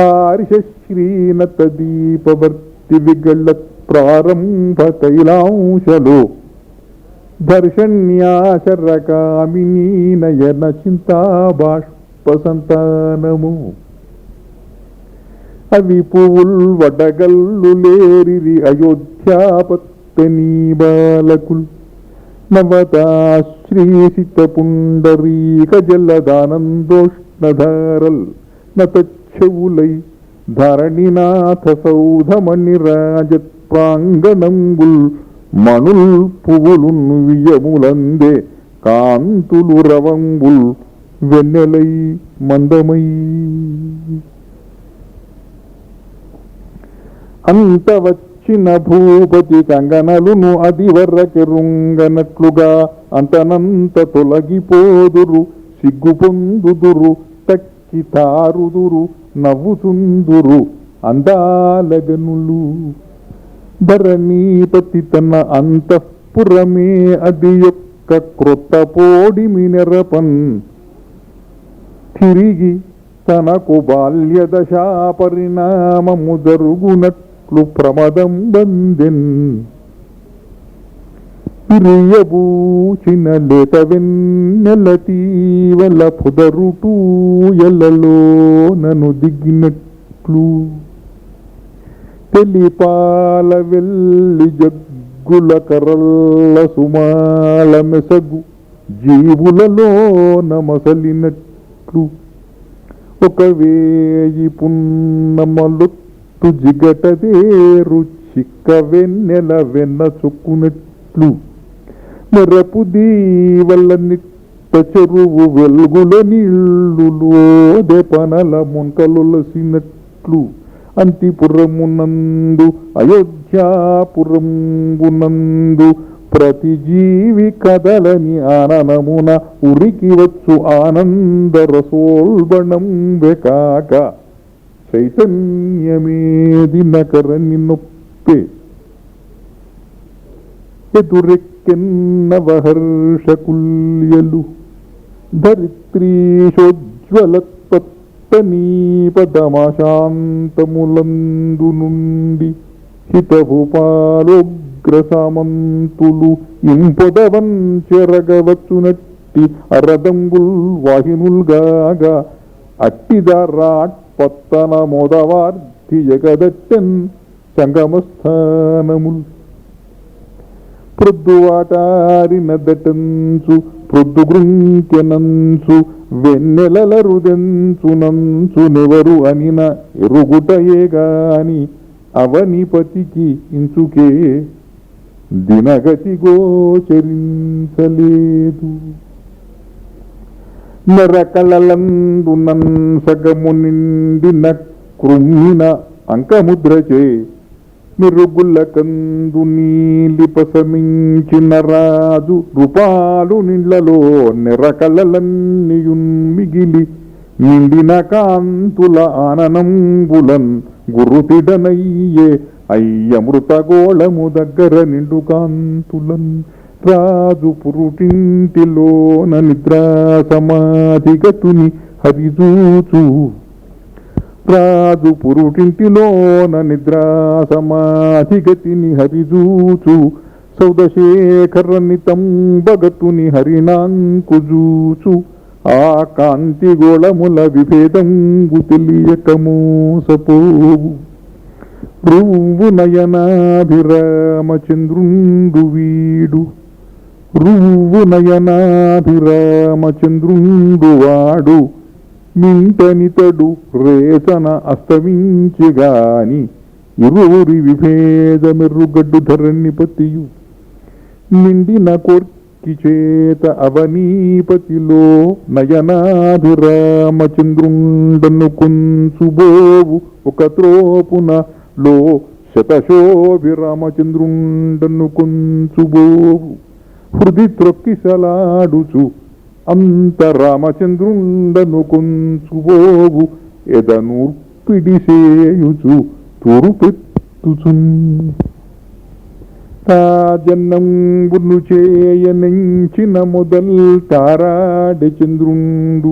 ఆర్ష శ్రీనత దీపవర్తి విగళ ప్రారంభ తైలాంశలో దర్శన్యాశరకామినీ నయన చింతా బాష్ప సంతానము అవి పువ్వుల్ వడగల్లు లేరిరి అయోధ్యాపత్తనీ బాలకుల్ నవతాశ్రీసిత పుండరీక జలదానందోష్ణధారల్ నతచ్చవులై ధరణినాథ సౌధమణి రాజత్ ప్రాంగణంబుల్ మణుల్ పువ్వులున్ వియములందే కాంతులు రవంబుల్ వెన్నెలై మందమై అంత వచ్చిన భూపతి కంగనలును అది వర్రకెరుంగనట్లుగా అంతనంత తొలగిపోదురు సిగ్గు పొందుదురు తక్కి తారుదురు నవ్వుతుందురు అందాలగనులు ధరణీపతి తన అంతఃపురమే అది యొక్క క్రొత్త పోడి మినరపన్ తిరిగి తనకు బాల్యదశా పరిణామము జరుగునట్లు ప్రమదం బందెన్. పిరియబూచిన లేత వెన్నెల తీవల పుదరుటూ ఎలలో నను దిగినట్లు తెలిపాల వెళ్ళి జగ్గుల కరల్ల సుమాల మెసగు జీవులలో నమసలినట్లు ఒక వేయి పున్నమలొత్తు జిగటదేరు చిక్క వెన్నెల వెన్న చొక్కునట్లు మెరపు దీవల నిట్ట చెరువు వెలుగుల నీళ్ళులోదే పనల మొంకలొలసినట్లు అంతిపురమునందు అయోధ్యాపురంబునందు ప్రతి జీవి కదలని ఆననమున ఉరికి వచ్చు ఆనంద రసోల్బణం వెకాక చైతన్యమేది నకరని నొప్పే. ఎదురెక్కెన్నవహర్షకుల్యలు ధరిత్రీశోజ్వలత్పత్తనీపదమాశాంతములందు నుండి హితభూపాలోగ్రసామంతులు ఇంపొదవన్ చెరగవచ్చునట్టి అరదంగుల్ వాహినుల్గాగా అట్టిదారాట్ పత్తన మోదవార్ధి జగదట్టెన్ సంగమస్థానముల్ ప్రొద్దువాటారిన దటంచు ప్రొద్దుగృంకెనంచు వెన్నెలల రుదెంచునంచు నెవరు అనిన ఎరుగుటయేగాని అవనిపతికి ఇంచుకే దినగతి గోచరించలేదు. నరకళలందునన్ సగము నిండిన కృమ్మిన అంకముద్రచే మిరుగుల కందు నీలిపసమించిన రాజు రూపాలు నిండ్లలో నెరకళలన్నీయున్ మిగిలి నిండిన కాంతుల ఆననంబులన్ గురుతిడనయ్యే అయ్యమృతగోళము దగ్గర నిండు కాంతులన్ రాజు పురుటింటిలోన నిద్రా సమాధిగతుని హరిజూచు రాజు పురుటింటిలోన నిద్రా సమాధిగతిని హరిజూచు సౌదశేఖరని తంబగతుని హరినాంకుజూచు ఆ కాంతి గోళముల విభేదంబు తెలియక మోసపోవు. రువ్వు నయనాభిరామచంద్రుండు వీడు రువ్వు నయనాభిరామచంద్రుండు వాడు మింటనితడు రేతన అస్తమించిగాని ఇరువురి విభేదమెర్రుగడ్డు ధరణిపతియు నిండిన కోర్కి చేత అవనీపతిలో నయనాభిరామచంద్రుండను కొంచుబోవు ఒక త్రోపున లో శతశోభిరామచంద్రుండను కొంచుబోవు హృది త్రొక్కిసలాడుచు అంత రామచంద్రుండను కొంచుబోవు ఎదనూర్పిడిసేయుచు తురుపెత్తుచున్ తాజన్నంబును చేయనించిన మొదల్ తారాడె చంద్రుండు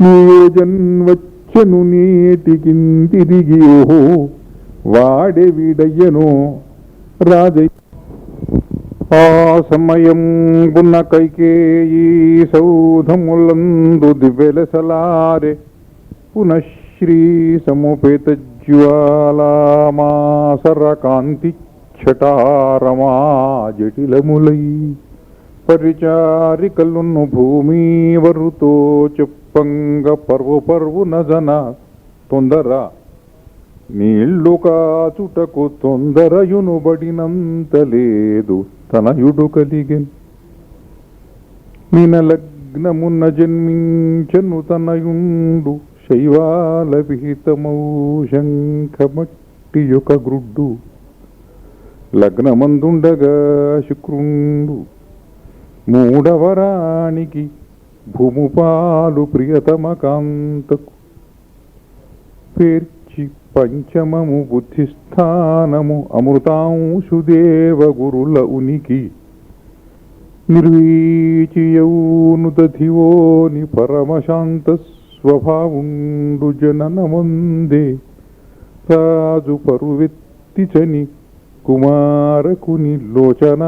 నియోజన్వచ్చను నేటికిన్ తిరిగి ఓహో వాడే వీడయ్యనో రాజయ్య. ఆ సమయంబున కైకేయీ సౌధములందు దివ్యలసలారె పునఃశ్రీ సముపేత జ్వాలామాసర కాంతి ఛటారమా జటిలములై పరిచారికలును భూమివరుతో చెప్పంగ పర్వు పర్వున జన తొందర నీళ్లు కాచుటకు తొందరయునుబడినంత లేదు తనయుడు కలిగెన్. నినలగ్నమున జన్మించను తనయుండు శైవాల విహితమౌ శంఖమట్టి యొక్క గ్రుడ్డు లగ్నమందుండగా శుక్రుండు మూడవరానికి భూముపాలు ప్రియతమ కాంతకు పేర్చి పంచమము బుద్ధిస్థానము అమృతాంశుదేవ గురుల ఉనికి. నిర్వీచియౌను దధివోని పరమశాంత స్వభావుండు జననమందే రాజు పరువెత్తిచని కుమారకుని లోచనాభిరామమూర్తిని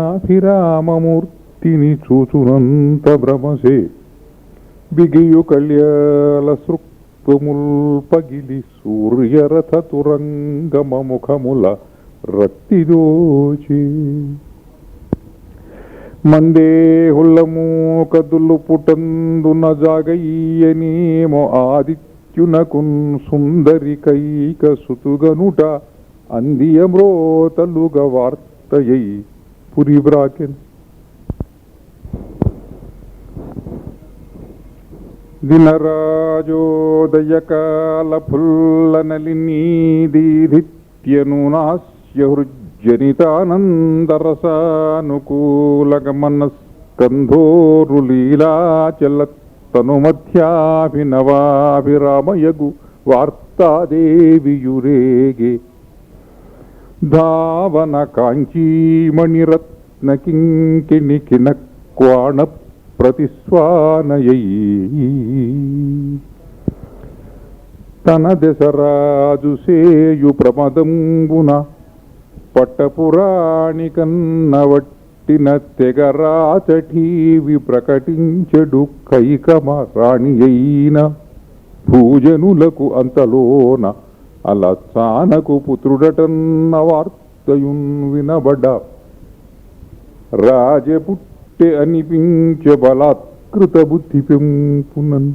చూచునంత భ్రమసే బిగియు కళ్యాల సృక్వముల్ పగిలి సూర్యరథ తురంగమముఖముల రక్తిదోచి మందేహుల్లము కదులు పుటందున జాగయ్యనేమో ఆదిత్యునకున్ సుందరి కైక సుతుగనుట అందియమ్రోతలుగ వార్తయై పురిబ్రాకెన్ దినరాజోదయకాల ఫుల్లనలినీదీధిత్యను నాస్య హృజ్జనితానందరసానుకూలగమనస్కంధోరులీలాచలత్తను మధ్యాభినవాభిరామయగు వార్తాదేవియురేగే ధావన కాంచీమణిరత్న కింకిణి కినక్వాణ ప్రతిస్వానయై తన దశరాజు సేయు ప్రమదంబున పట్టపురాణికన్నవట్టిన తెగరాచఠీవి ప్రకటించెడు కైకమరాణి అయిన భూజనులకు అంతలోన అలసానకు పుత్రుడటన్న వార్తయున్ వినబడ రాజపుట్టె అనిపించ బలాత్కృత బుద్ధి పెంపునన్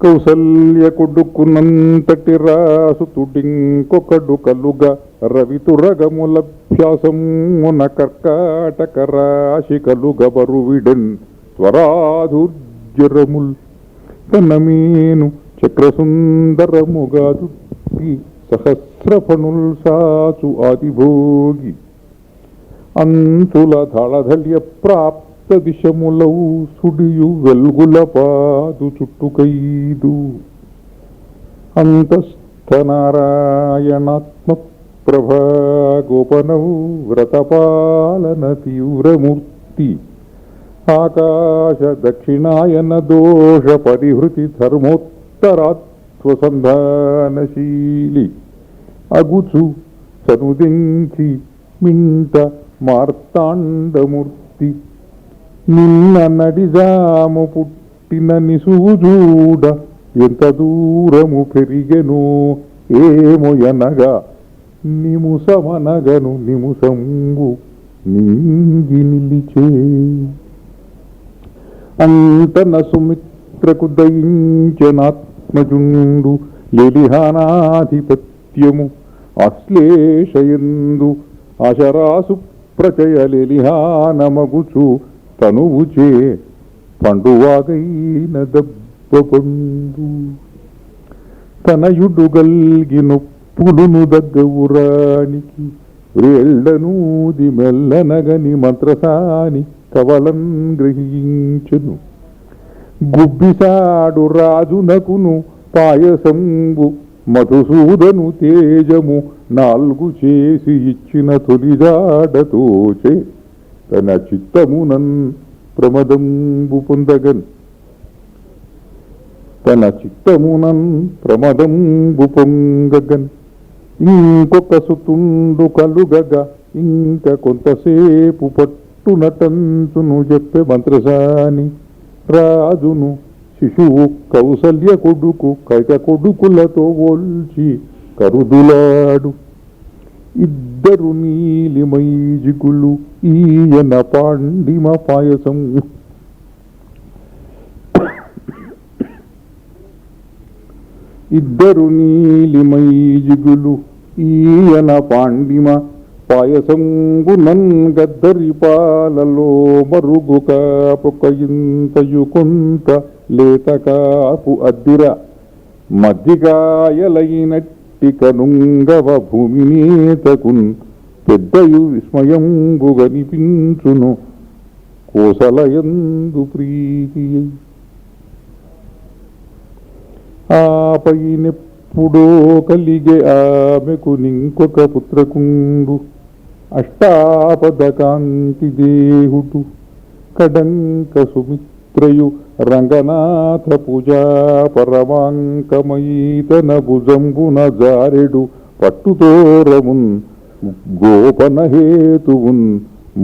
కౌసల్య కొడుకునంతటి రాసు తుడింకొకడు కలుగా రవితురగములభ్యాసమున కర్కాటక రాశి కలుగ బరువిడన్ స్వరాధుర్జరముల్ తనమేను చక్రసుందరముగా దుట్టి సహస్రఫణుల్ సాచు ఆదిభోగి అంతుల దళధళ్య ప్రాప్త దిశములౌ సుడియు వెల్గుల పాదు చుట్టుకైదు అంతస్థనారాయణాత్మ ప్రభా గోపనవు వ్రతపాలన తీవ్రమూర్తి ఆకాశ దక్షిణాయన దోష పరిహృతి ధర్మోత్తరాత్వసంధానశీలి అగుచు సనుదించి మింట మార్తాండమూర్తి నిన్న నడిజాము పుట్టిన నిసూజూడ ఎంత దూరము పెరిగెను ఏమొయనగా నిముసమనగను నిముసంబు నింగి నిలిచే అంతన సుమిత్రకు దయించనాత్మజుండు లెలిహానాధిపత్యము ఆశ్లేషయందు ఆశరాసు ప్రచయలిహానమగుచు తనువుచే పండువాగైన దెబ్బపండు తనయుడు గల్గి నొప్పులును దగ్గవురానికి వేళ్లనూది మెల్లనగని మంత్రసాని కవలం గ్రహించెను గుబ్బిసాడు రాజునకును పాయసంబు మధుసూదను తేజము 4 చేసి ఇచ్చిన తొలిదాడతోచే తన చిత్తమునన్ ప్రమదంబు పొందగన్ తన చిత్తమునన్ ప్రమదంబు పొంగగన్ ఇంకొక సుతుండు కలుగగా ఇంక కొంతసేపు పట్టునటంచును చెప్పే మంత్రసాని రాజును శిశువు కౌసల్య కొడుకు కైక కొడుకులతో ఓల్చి కరుదులాడు ఇద్దరు నీలిమైజిగులు ఈయన పాండిమ పాయసం ఇద్దరు నీలిమైజిగులు ఈయన పాండిమ పాయసంగునన్ గద్దరి పాలలో మరుగు కాపుకయింతయు కొంత లేత కాపు అద్దిర మధ్యగాయలైనట్టి కనుంగవ భూమినేతకున్ పెద్దయు విస్మయంబుగనిపించును కోసలయందు ప్రీతి ఆపైనెప్పుడో కలిగే ఆమెకు నింకొక పుత్రకుండు అష్టాపద కాంతి దేహుడు కడంక సుమిత్రయు రంగనాథ పూజా పరమాంకమయీతన భుజంబున జారెడు పట్టుతోరమున్ గోపన హేతువున్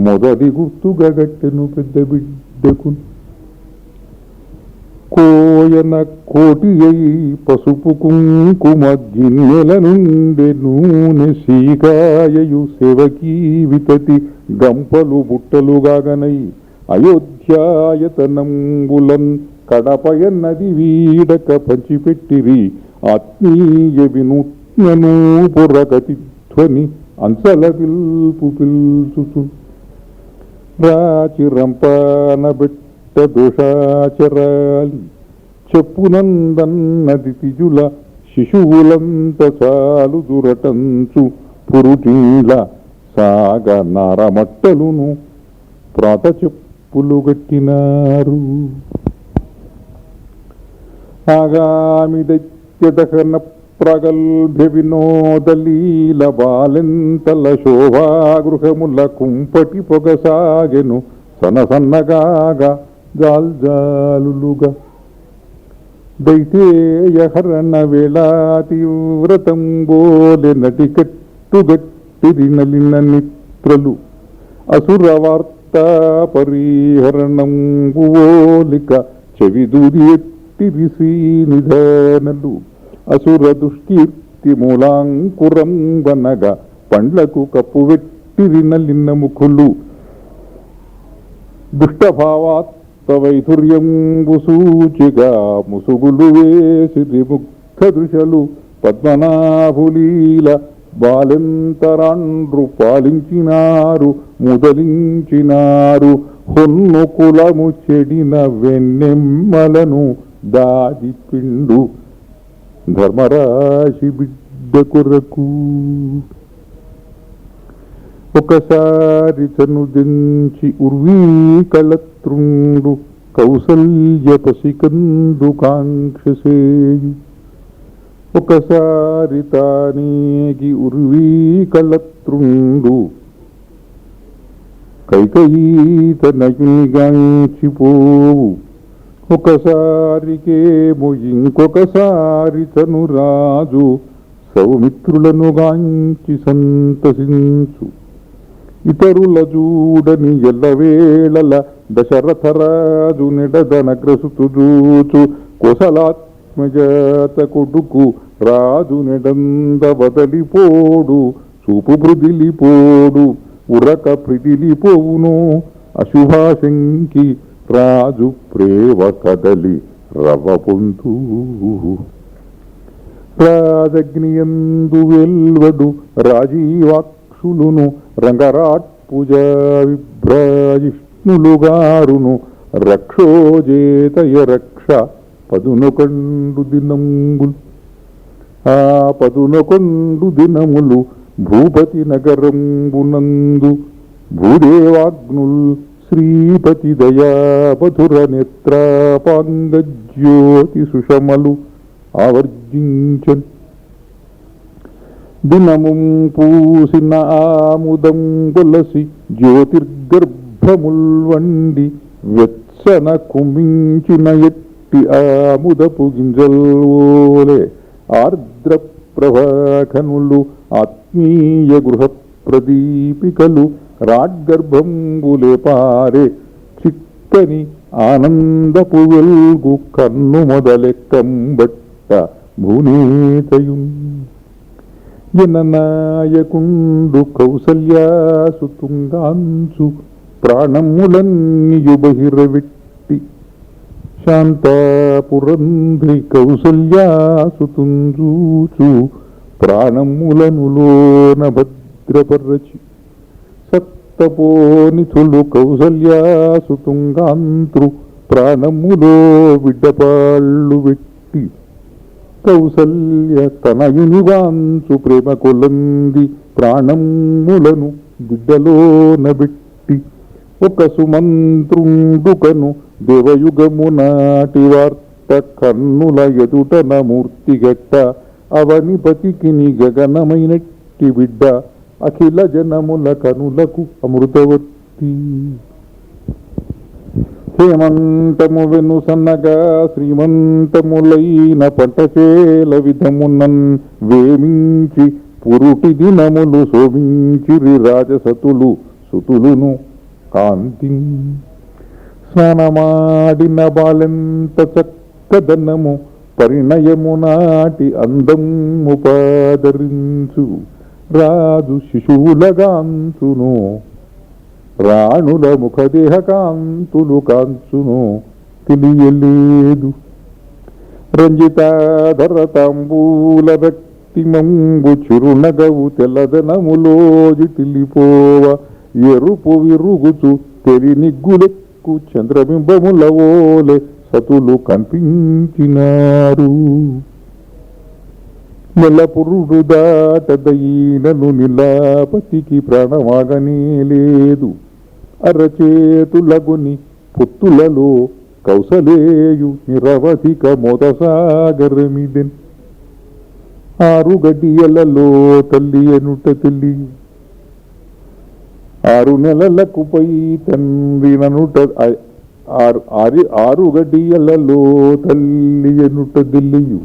మొదటి గుర్తుగా గట్టెను పెద్ద బిడ్డకు. కోయన కోటి అయి పసుపు కుంకుమ గిన్నెల నుండి నూనె సీకాయయు సెవకీ వితతి గంపలు బుట్టలుగాగనై అయోధ్యాయతనంబులన్ కడపయన్నది వీడక పంచిపెట్టిరి. ఆత్మీయ వినూత్నూపురగతి ధ్వని అంచల పిల్పు పిల్చుచు రాచిరంపాన బెట్ట దోషాచరాలి చెప్పునందన్నది తిజుల శిశువులంత చాలు దురటంచు పురుటిండ్ల సాగ నారమట్టలును ప్రాత చెప్పులు గట్టినారు. ఆగామి దైత్యదహన ప్రగల్భ్య వినోదలీల బాలెంతల శోభాగృహముల కుంపటి పొగసాగెను సనసన్నగాగా జాల్జాలులుగా. దైతేయహరణ వేళా తీవ్రతంబోలె నటికట్టుగట్టిరి నలిన నిత్రలు అసురవార్తా పరిహరణంబువోలిక చెవిదూరి ఎట్టిరి శ్రీనిధానలు. అసుర దుష్కీర్తి మూలాంకురం వనగా పండ్లకు కప్పు వెట్టిరి నలిన ముఖులు. దుష్టభావాత్మ వైధుర్యంబు సూచిగా ముసుగులు వేసిరి ముగ్ధ దృశలు. పద్మనాభులీల బాలెంతరాండ్రు పాలించినారు ముదలించినారు. హొన్ను కులము చెడిన వెన్నెమ్మలను దాదిపిండు ధర్మరాశి బిడ్డ కొరకు. ఒకసారి చనుదించి ఉర్వీ కళత్రుండు కౌసల్య పసికందు కాంక్షసేయు. ఒకసారి తానేగి ఉర్వీ కళత్రుండు కైకయీతనయునిగాంచిపోవు. ఒకసారికేమో ఇంకొకసారి తను రాజు సౌమిత్రులను గాంచి సంతసించు. ఇతరుల చూడని ఎల్లవేళల దశరథరాజు నెడదనగ్రసుతు జూచు. కోసలాత్మజాత కొడుకు రాజు నెడంద బదలిపోడు. చూపు బృదిలిపోడు ఉరక ప్రిదిలిపోవును. అశుభాశంకి రాజు ప్రేమ కదలి రవ పొందు. రాజగ్నియందు వెల్వడు రాజీవాక్షులును రంగరాట్పుజా విభ్రాజిష్ణులుగారును. రక్షోజేతయ రక్ష 11 దినంబులు. ఆ 11 దినములు భూపతి నగరంబునందు భూదేవాగ్నుల్ శ్రీపతి దయాపథుర నేత్రాపాంగజ్యోతి సుషమలు ఆవర్జించన్. దినము పూసిన ఆముదం గొలసి జ్యోతిర్గర్భముల్ వండి వెచ్చన కుమించిన ఎట్టి ఆముదపు గింజల్వోలే ఆర్ద్ర ప్రభాఖనులు ఆత్మీయ గృహ ప్రదీపికలు రాడ్గర్భంబులే పారే చిక్కని ఆనందపు వెల్గు కన్ను మొదలెక్కంబట్ట భూనేతయున్. జననాయకుండు కౌసల్యాసుతుంగాంచు ప్రాణములన్నియు బహిరవిట్టి. శాంతాపురంధ్రి కౌసల్యాసుతుంజూచు ప్రాణములను లోన భద్రపరచి. సప్తపోనితులు కౌసల్యాసుతుంగాంత్రు ప్రాణములో బిడ్డపాళ్ళు వెట్టి. కౌసల్య తనయునిగాంచు ప్రేమ కొలంది ప్రాణములను బిడ్డలోన బెట్టి. ఒక సుమంత్రుండుకను దేవయుగము నాటి వార్త కన్నుల ఎదుటన మూర్తిగట్ట. అవనిపతికిని గగనమైనట్టి బిడ్డ అఖిల జనముల కనులకు అమృతవర్తి. హేమంతము వెను సన్నగా శ్రీమంతములైన పంటచేల విధమునన్ వేమించి పురుటి దినములు శోభించిరి రాజసతులు సుతులును కాంతి స్నానమాడిన బాలెంత చక్కదనము పరిణయము నాటి అందము పాదరించు రాజు శిశువులగాంచును రాణుల ముఖదేహ కాంతులు కాంచును తెలియలేదు రంజితాధర తాంబూల వ్యక్తిమంబు చిరునగవు తెల్లదనములోజి తిల్లిపోవ ఎరుపు విరుగుచు తెలి నిగ్గులెక్కు చంద్రబింబములవోలే సతులు కనిపించినారు నెలపురుడు దాటదైనను నిలాపతికి ప్రాణమాగనే లేదు అరచేతులగుని పొత్తులలో కౌసలేయు నిరవధిక మోదసాగరమిదెన్ ఆరు గడియలలో తల్లి ఎనుట తెల్లి 6 నెలలకు పై తండ్రి ననుట 6 గడియలలో తల్లి ఎనుట దిల్లియు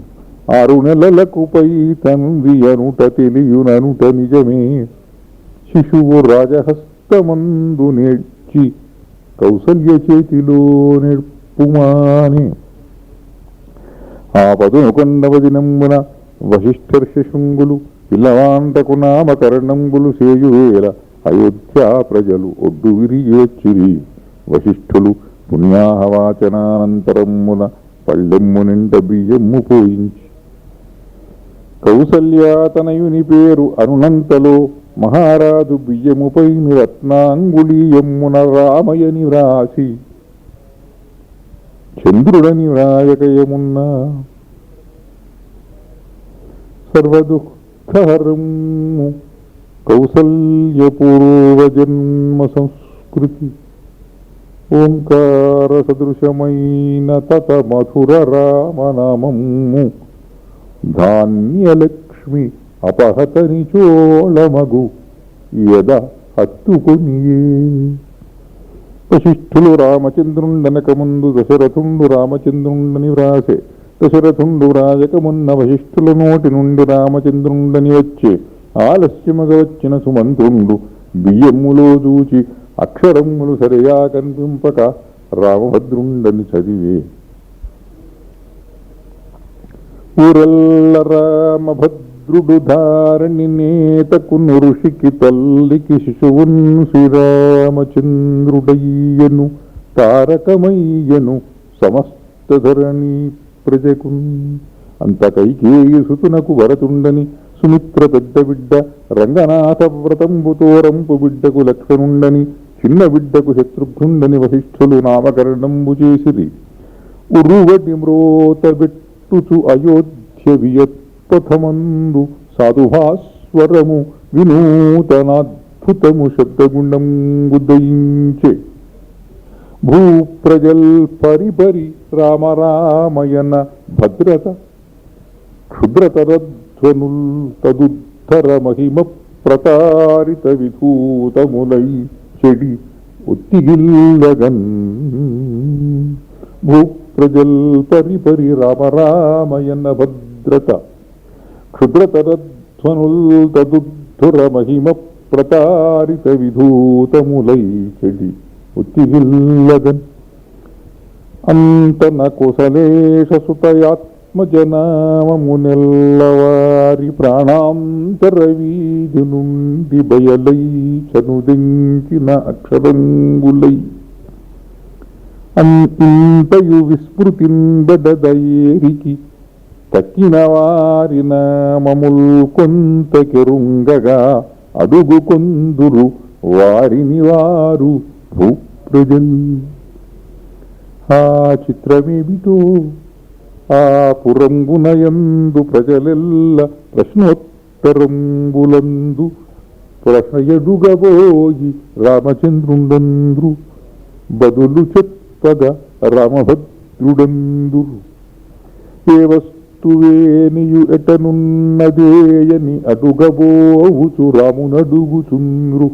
6 నెలలకు పై తండ్రి అనుట తెలియుననుట నిజమే శిశువు రాజహస్తమందు నేర్చి కౌసల్య చేతిలో నెర్పుమానే ఆ 11వ దినమున వశిష్ఠర్షశృంగులు పిల్లవాంతకు నామకరణంబులు సేయువేళ అయోధ్యా ప్రజలు ఒడ్డు విరియేచ్చిరి వశిష్ఠులు పుణ్యాహవాచనానంతరమున పళ్ళెమ్ము నిండ బియ్యమ్ము పోయించి కౌసల్యాతనయుని పేరు అనునంతలో మహారాజు బియ్యముపై రత్నాంగుళీయమ్మున రామయని వ్రాసి చంద్రుడని వ్రాయకయమున్నా సర్వదుఃఖహరము కౌసల్య పూర్వజన్మ సంస్కృతి ఓంకార సదృశమైన తత మధుర రామనామము ధాన్యలక్ష్మి అపహతని చోళమగు యద హత్తుకొనియే వశిష్ఠులు రామచంద్రుండనక ముందు దశరథుండు రామచంద్రుండని వ్రాసే దశరథుండు రాజకమున్న వశిష్ఠుల నోటి నుండి రామచంద్రుండని వచ్చే ఆలస్యముగా వచ్చిన సుమంత్రుండు బియ్యమ్ములో చూచి అక్షరములు సరిగా కనిపింపక రామభద్రుండని చదివే ఊరల్ల రామభద్రుడు ధారణి నేతకు ఋషికి తల్లికి శిశువున్ శ్రీరామచంద్రుడయ్యను తారకమయ్యను సమస్త ధరణి ప్రజకు అంత కైకేయి సుతునకు వరతుండని సుమిత్ర పెద్ద బిడ్డ రంగనాథ వ్రతంబుతో రంపు బిడ్డకు లక్ష్మణుండని చిన్న బిడ్డకు శత్రుఘ్నుండని వశిష్ఠులు నామకరణంబు చేసిరి ఉరువటి మ్రోత బెట్టుచు అయోధ్య వియత్పథమందు సాధుభాస్వరము వినూతనాద్భుతము శబ్దగుండంబు దయించే భూప్రజల్ పరిపరి రామ రామయన భద్రత క్షుద్రతరధ్వనుల్ తదుద్ధర మహిమ ప్రతారిత విధూతములై చెడి ఒత్తిగిల్లగన్ భూప్రజల్ పరిపరి రామ రామయన భద్రత క్షుద్రతరధ్వనుల్ తదుద్ధర మహిమ ప్రతారిత విధూతములై చెడి ఉత్తిగిల్లగన్ అంతన కుశలేష సుతయాత్మజనామమునెల్లవారి ప్రాణాంతర వీధి నుండి బయలై చనుదించిన అక్షరంగులై అంతయు విస్మృతింబడదయేరికి తక్కిన వారి నామముల్ కొంత కెరుంగగా అడుగు కొందురు వారిని వారు భూప్రజల్ ఆ చిత్రమేమిటో ఆ పురంబునయందు ప్రజలెల్ల ప్రశ్నోత్తరంబులందు ప్రశ్నయడుగబోయి రామచంద్రుండంద్రు బదులు చెప్పగా రామభద్రుడందురు ఏ వస్తువేనియు ఎటనున్నదేయని అడుగబోవుచు రామునడుగుచుంద్రు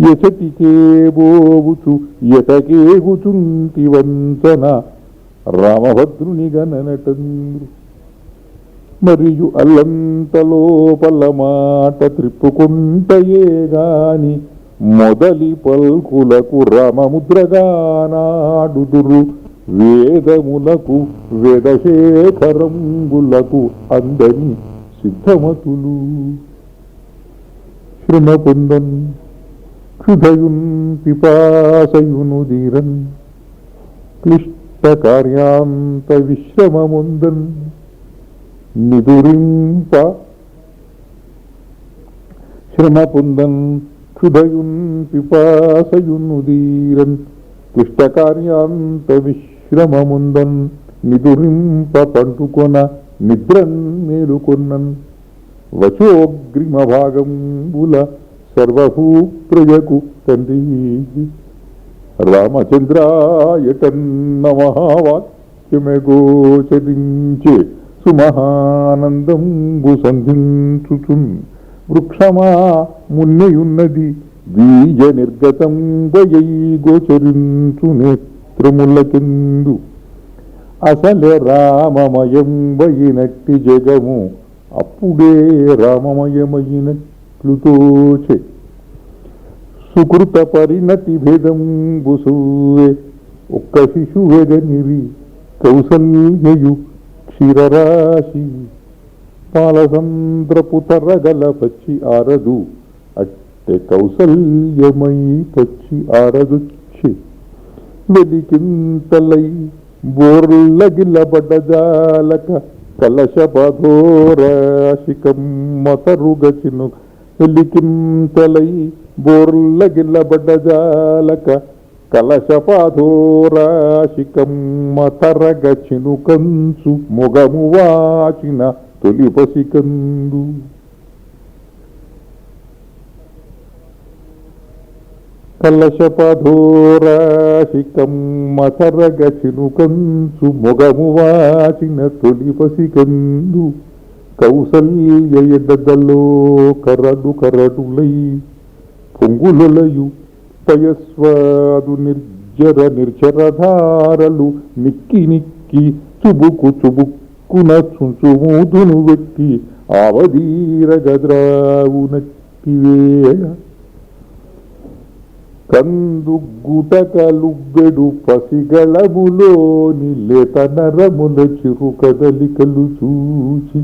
ఎచటికే బోవుచు ఎటకేగుచుంటి వంచన రామభద్రుని గణనటంద్రు మరియు అల్లంత లోపల మాట త్రిప్పుకుంటయే గాని మొదలి పల్కులకు రామముద్రగానాడుదురు వేదములకు వేదశేఖరంబులకు అందని సిద్ధమతులు శ్రమ పొందన్ క్షుధయున్ పిపాసయునుదీరన్ క్లిష్ట కార్యాంత విశ్రమముందన్ నిదురింప శ్రమ పొందన్ క్షుధయున్ పిపాసయునుదీరన్ క్లిష్ట కార్యాంత విశ్రమముందన్ నిదురింప పండుకొన నిద్రన్ మేలుకొన్నన్ వచోగ్రిమ భాగంబుల సర్వభూ ప్రజకు తండ్రి రామచంద్రాయటన్న మహావాక్యమే గోచరించే సుమహానందంబు సంధించుచున్ వృక్షమా మున్నయున్నది బీజ నిర్గతం వయై గోచరించు నేత్రములకెందు అసలే రామమయం వయినట్టి జగము అప్పుడే రామమయమైనట్లు తోచే సుకృత పరిణతి భేదంబు సూవే ఒక్క శిశువెగనిరి కౌసల్యయు క్షీరరాశి పాలసంద్రపు తరగల పచ్చి ఆరదు అట్టె కౌసల్యమై పచ్చి ఆరదుచ్చి వెలికింతలై బోర్లగిలబడ్డజాలక కలశపధోరాశికమ్మతరుగచిను వెలికింతలై బోర్లగిలబడ్డజాలక కలశపధోరాశికమ్మతరగచిను కంచు మొగము వాచిన తొలిపసికందు కలశపధోరాశికమ్మతరగచిను కంచు మొగము వాచిన తొలిపసికందు కౌసల్య ఎడ్డదల్లో కరడు కరడులై పొంగులయు పయస్వాదు నిర్జర నిర్జరధారలు నిక్కి నిక్కి చుబుకు చుబుక్కున చుంచుమూతును వెట్టి ఆవదీర గద్రావు నట్టివేళ కందు గుటకలుబ్బెడు పసిగళములోని లేత నరముల చిరు కదలికలు చూచి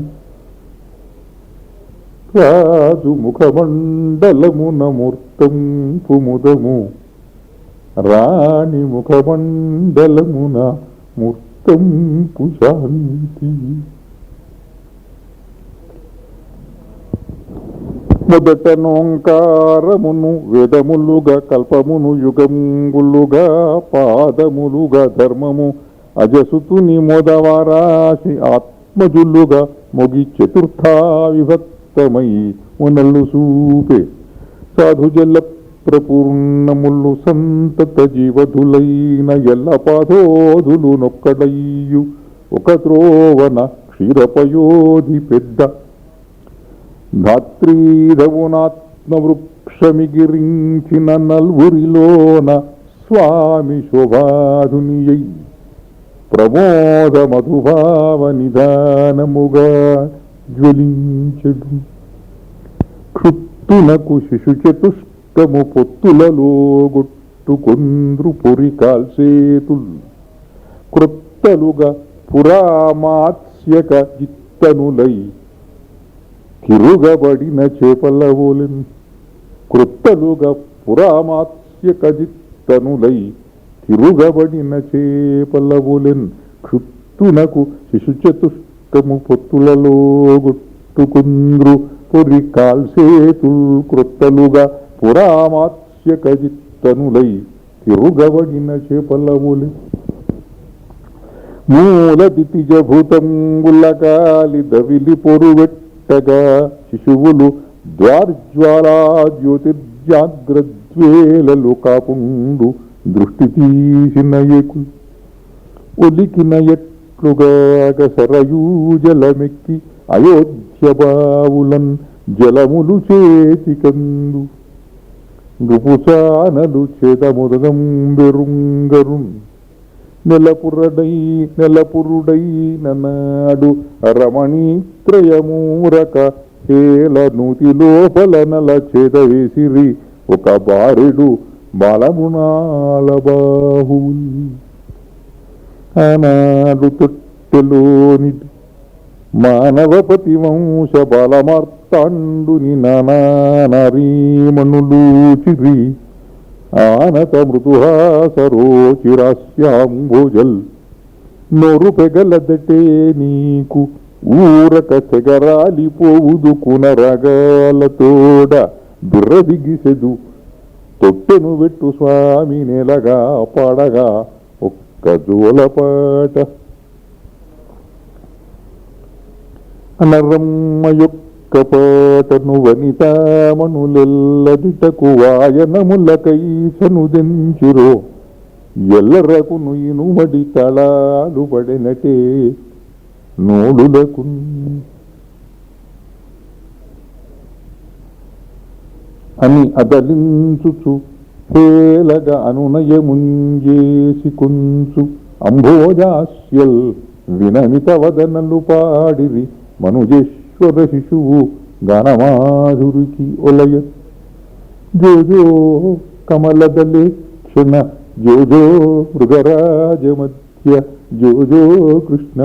రాజు ముఖమండలమున మూర్తంపు ముదము రాణి ముఖమండలమున మూర్తంపు శాంతి మొదట నోంకారమును వేదములుగా కల్పమును యుగంబులుగా పాదములుగా ధర్మము అజసుతుని మోదవారాశి ఆత్మజులుగా మొగి చతుర్థా విభక్తమై మునల్లు సూపే సాధుజల ప్రపూర్ణములు సంతత జీవధులైన ఎల్ల పాదోధులు నొక్కడయ్యు ఒక త్రోవన క్షీరపయోధి పెద్ద ధాత్రీధవునాత్మవృక్షమిగిరించిన నల్వురిలోన స్వామి శోభాధునియై ప్రమోద మధుభావ నిదానముగా జ్వలించడు క్షుత్తునకు శిశు చతుష్టము పొత్తులలో గొట్టుకొంద్రు పొరి కాల్సేతుల్ కృత్తలుగా పురామాత్స్యక జిత్తనులై కిరుగబడిన చేపలవోలెన్ కృత్తలుగా పురామాత్స్యక జిత్తనులై తిరుగబడిన చేపలవోలెన్ క్షుత్తునకు శిశు చతుష్టము పొత్తులలో గొట్టుకుంద్రు పొరి కాల్సేతుల్ కృత్తలుగా పురామాత్స్యక జిత్తనులై తిరుగబడిన చేపలవోలెన్ మూల దితిజ భూతంబులకాలి దవిలి పొరువెట్టగా శిశువులు ద్వార్జ్వాలా జ్యోతిర్జాగ్రద్వేలలు కాపుండు దృష్టి తీసిన ఏకు ఒలికిన ఎట్లుగాక సరయూజలమెక్కి అయోధ్య 'అయోధ్య బావులన్ జలములు చేతికందు. 'కృత్తలుగా పురామాత్స్యక జిత్తనులై తిరుగబడిన చేపలవోలెన్ క్షుత్తునకు శిశుచతుష్టము పొత్తులలో గొట్టుకొంద్రు పొరి కాల్సేతుల్ కృత్తలుగా పురామాత్స్యక జిత్తనులై తిరుగబడిన చేపలవోలెన్ మూల దితిజ భూతంబులకాలి దవిలి పొరువెట్టగా శిశువులు ద్వార్జ్వాలా జ్యోతిర్జాగ్రద్వేలలు కాపుండు దృష్టి తీసిన ఎక్కు ఒలికిన ఎట్లుగాక సరయూజలమెక్కి అయోధ్య బావులన్ జలములు చేతికందు నృపుసానలు చేతముదగం బెరుంగరున్ నెలపురుడై ననాడు రమణీత్రయమూరక హేల నూతి లోపల నల చేత వేసిరి ఒక బారెడు బలమునాల బాహుల్. ఆనాడు తొట్టెలోని మానవపతి వంశ బలమార్తాండుని నారీమణులూచిరి ఆనత మృదుహాసరోచిరాస్యాంబోజల్ నొరు పెగలదటే నీకు ఊరక చెగరాలిపోవుదు కునరగాలతోడ బిర్రదిగిసెదు తొట్టెను వెట్టు స్వామి నెలగా పాడగా ఒక్క జోలపాట. అనరమ్మ యొక్క పాటను వనితామణులెల్లదిటకు వాయనములకై చనుదెంచురో ఎల్లరకును ఇనుమడి తళాలు పడినటే నోడులకు అని అదలించుచు హేలగా అనునయముంజేసి కుంచు అంభోజాస్యల్ వినమిత వదనలు పాడిరి మనుజేశ్వర శిశువు గణమాధురికి ఒలయ. జోజో కమలదలే క్షణ జోజో మృగరాజమధ్య జోజో కృష్ణ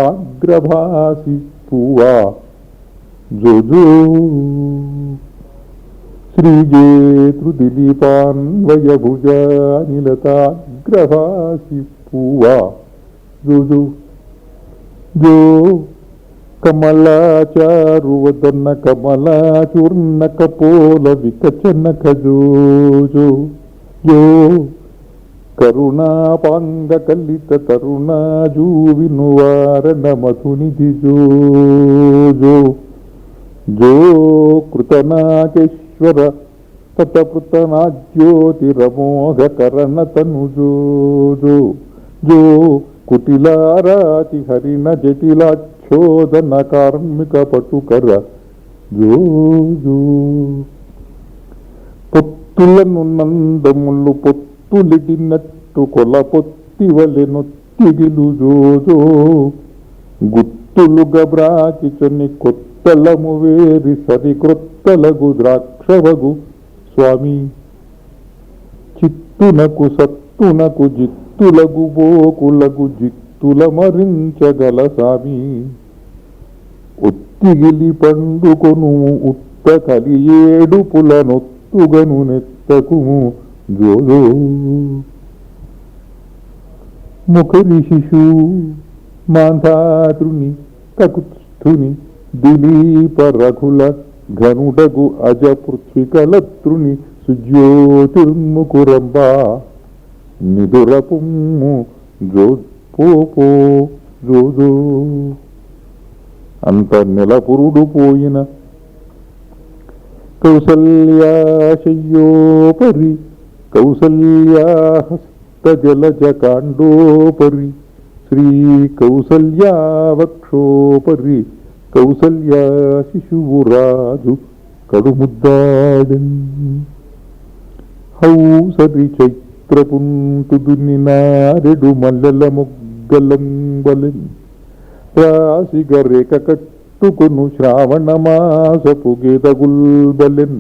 శ్రీజేతృదిలీపాన్వయభూజానిలతాగ్రభాసి పూవా జోజో శ్రీజేతృదిలీపాన్వయభుజానిలతాగ్రభాసి పూవా జోజో జో కమలాచారువదన కమలాచూర్ణ కపోల వికచనక జోజో జో కరుణాపాంగ కలిత తరుణాజూవినువారణ మధునిధి జోజో జో కృతనాకేశ్వర తటపృతనాజ్యోతిరమోఘకరణ తను జోజో జో కుటిలారాతి హరిణ జటిలాచ్ఛోదన కార్మిక పటుకర జోజో పొత్తులను నందములు పొత్తులిటినట్టు కొల పొత్తివలె నొత్తిగిలు జోజో గుత్తులుగా బ్రాకిచొని కొత్తలము వేరి సరికొత్తలగు ద్రాక్షవగు స్వామి చిత్తునకు సత్తునకు జిత్తులగు బోకులగు జిత్తుల మరించగల స్వామి ఒత్తిగిలి పండుకొను ఉత్త కలియేడు పులనొత్తుగను నెత్తకుము జోజో ముఖరి శిశు మాంధాతృని కకుత్స్థుని దిలీప రఘుల ఘనుడగు అజ పృథ్వికలత్రుని సుజ్యోతిర్ముకురంబా నిదురపుమ్ము జోపో జోజో అంత నెలపురుడు పోయిన కౌసల్యాశయ్యోపరి కౌసల్యాహస్తజలజ కాండోపరి శ్రీ కౌసల్యావక్షోపరి కౌసల్యా శిశువు రాజు కడుముద్దాడెన్ హౌసరి చైత్రపుంతుదుని నారెడు మల్లెల మొగ్గలంబలెన్ రాశిగ రేఖ కట్టుకొను శ్రావణ మాసపు గీతగుల్బలెన్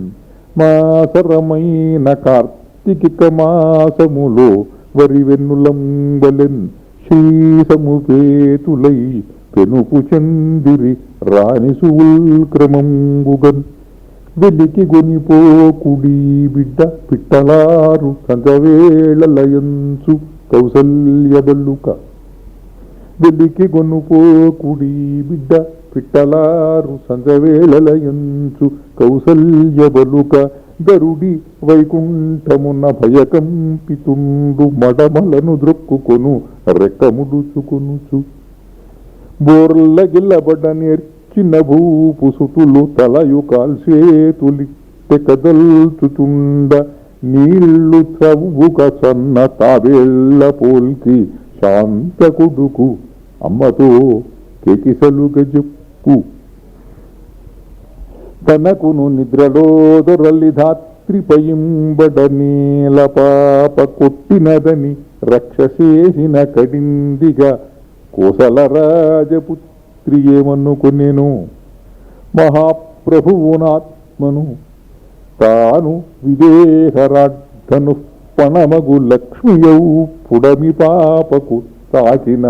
మాసరమైన కార్తీక మాసములో వరివెన్నులంబలెన్ శ్రీసముపేతులై పెనుపు చందిరి రాణిసుల్క్రమంబుగన్ వెలికి గొనిపోకుడి బిడ్డ పిట్టలారు సంగవేళలయంచు కౌసల్య బల్లుక వెలికి గొనుపోకుడి బిడ్డ పిట్టలారు సంగవేళలయంచు కౌసల్య బలుక గరుడి వైకుంఠమున భయకంపితుండు మడమలను ద్రొక్కుకొను రెక్కముడుచుకొనుచు బోర్ల గిల్లబడ్డ నేర్చిన భూపు సుతులు తలయు కాల్సేతులిట్టె కదల్చుచుండ నీళ్లు చవుక సన్న తాబేళ్ల పోల్కి శాంత కొడుకు అమ్మతో కేకిసలు తనకును నిద్రలో దొరలి ధాత్రిపయింబడ నేల పాప కొట్టినదని రక్షసేసిన కడిందిగా కోసల రాజపుత్రి ఏమనుకొనెను. మహాప్రభువునాత్మను తాను విదేహరాడ్ధను పణమగు లక్ష్మియౌ పుడమి పాపకు తాకిన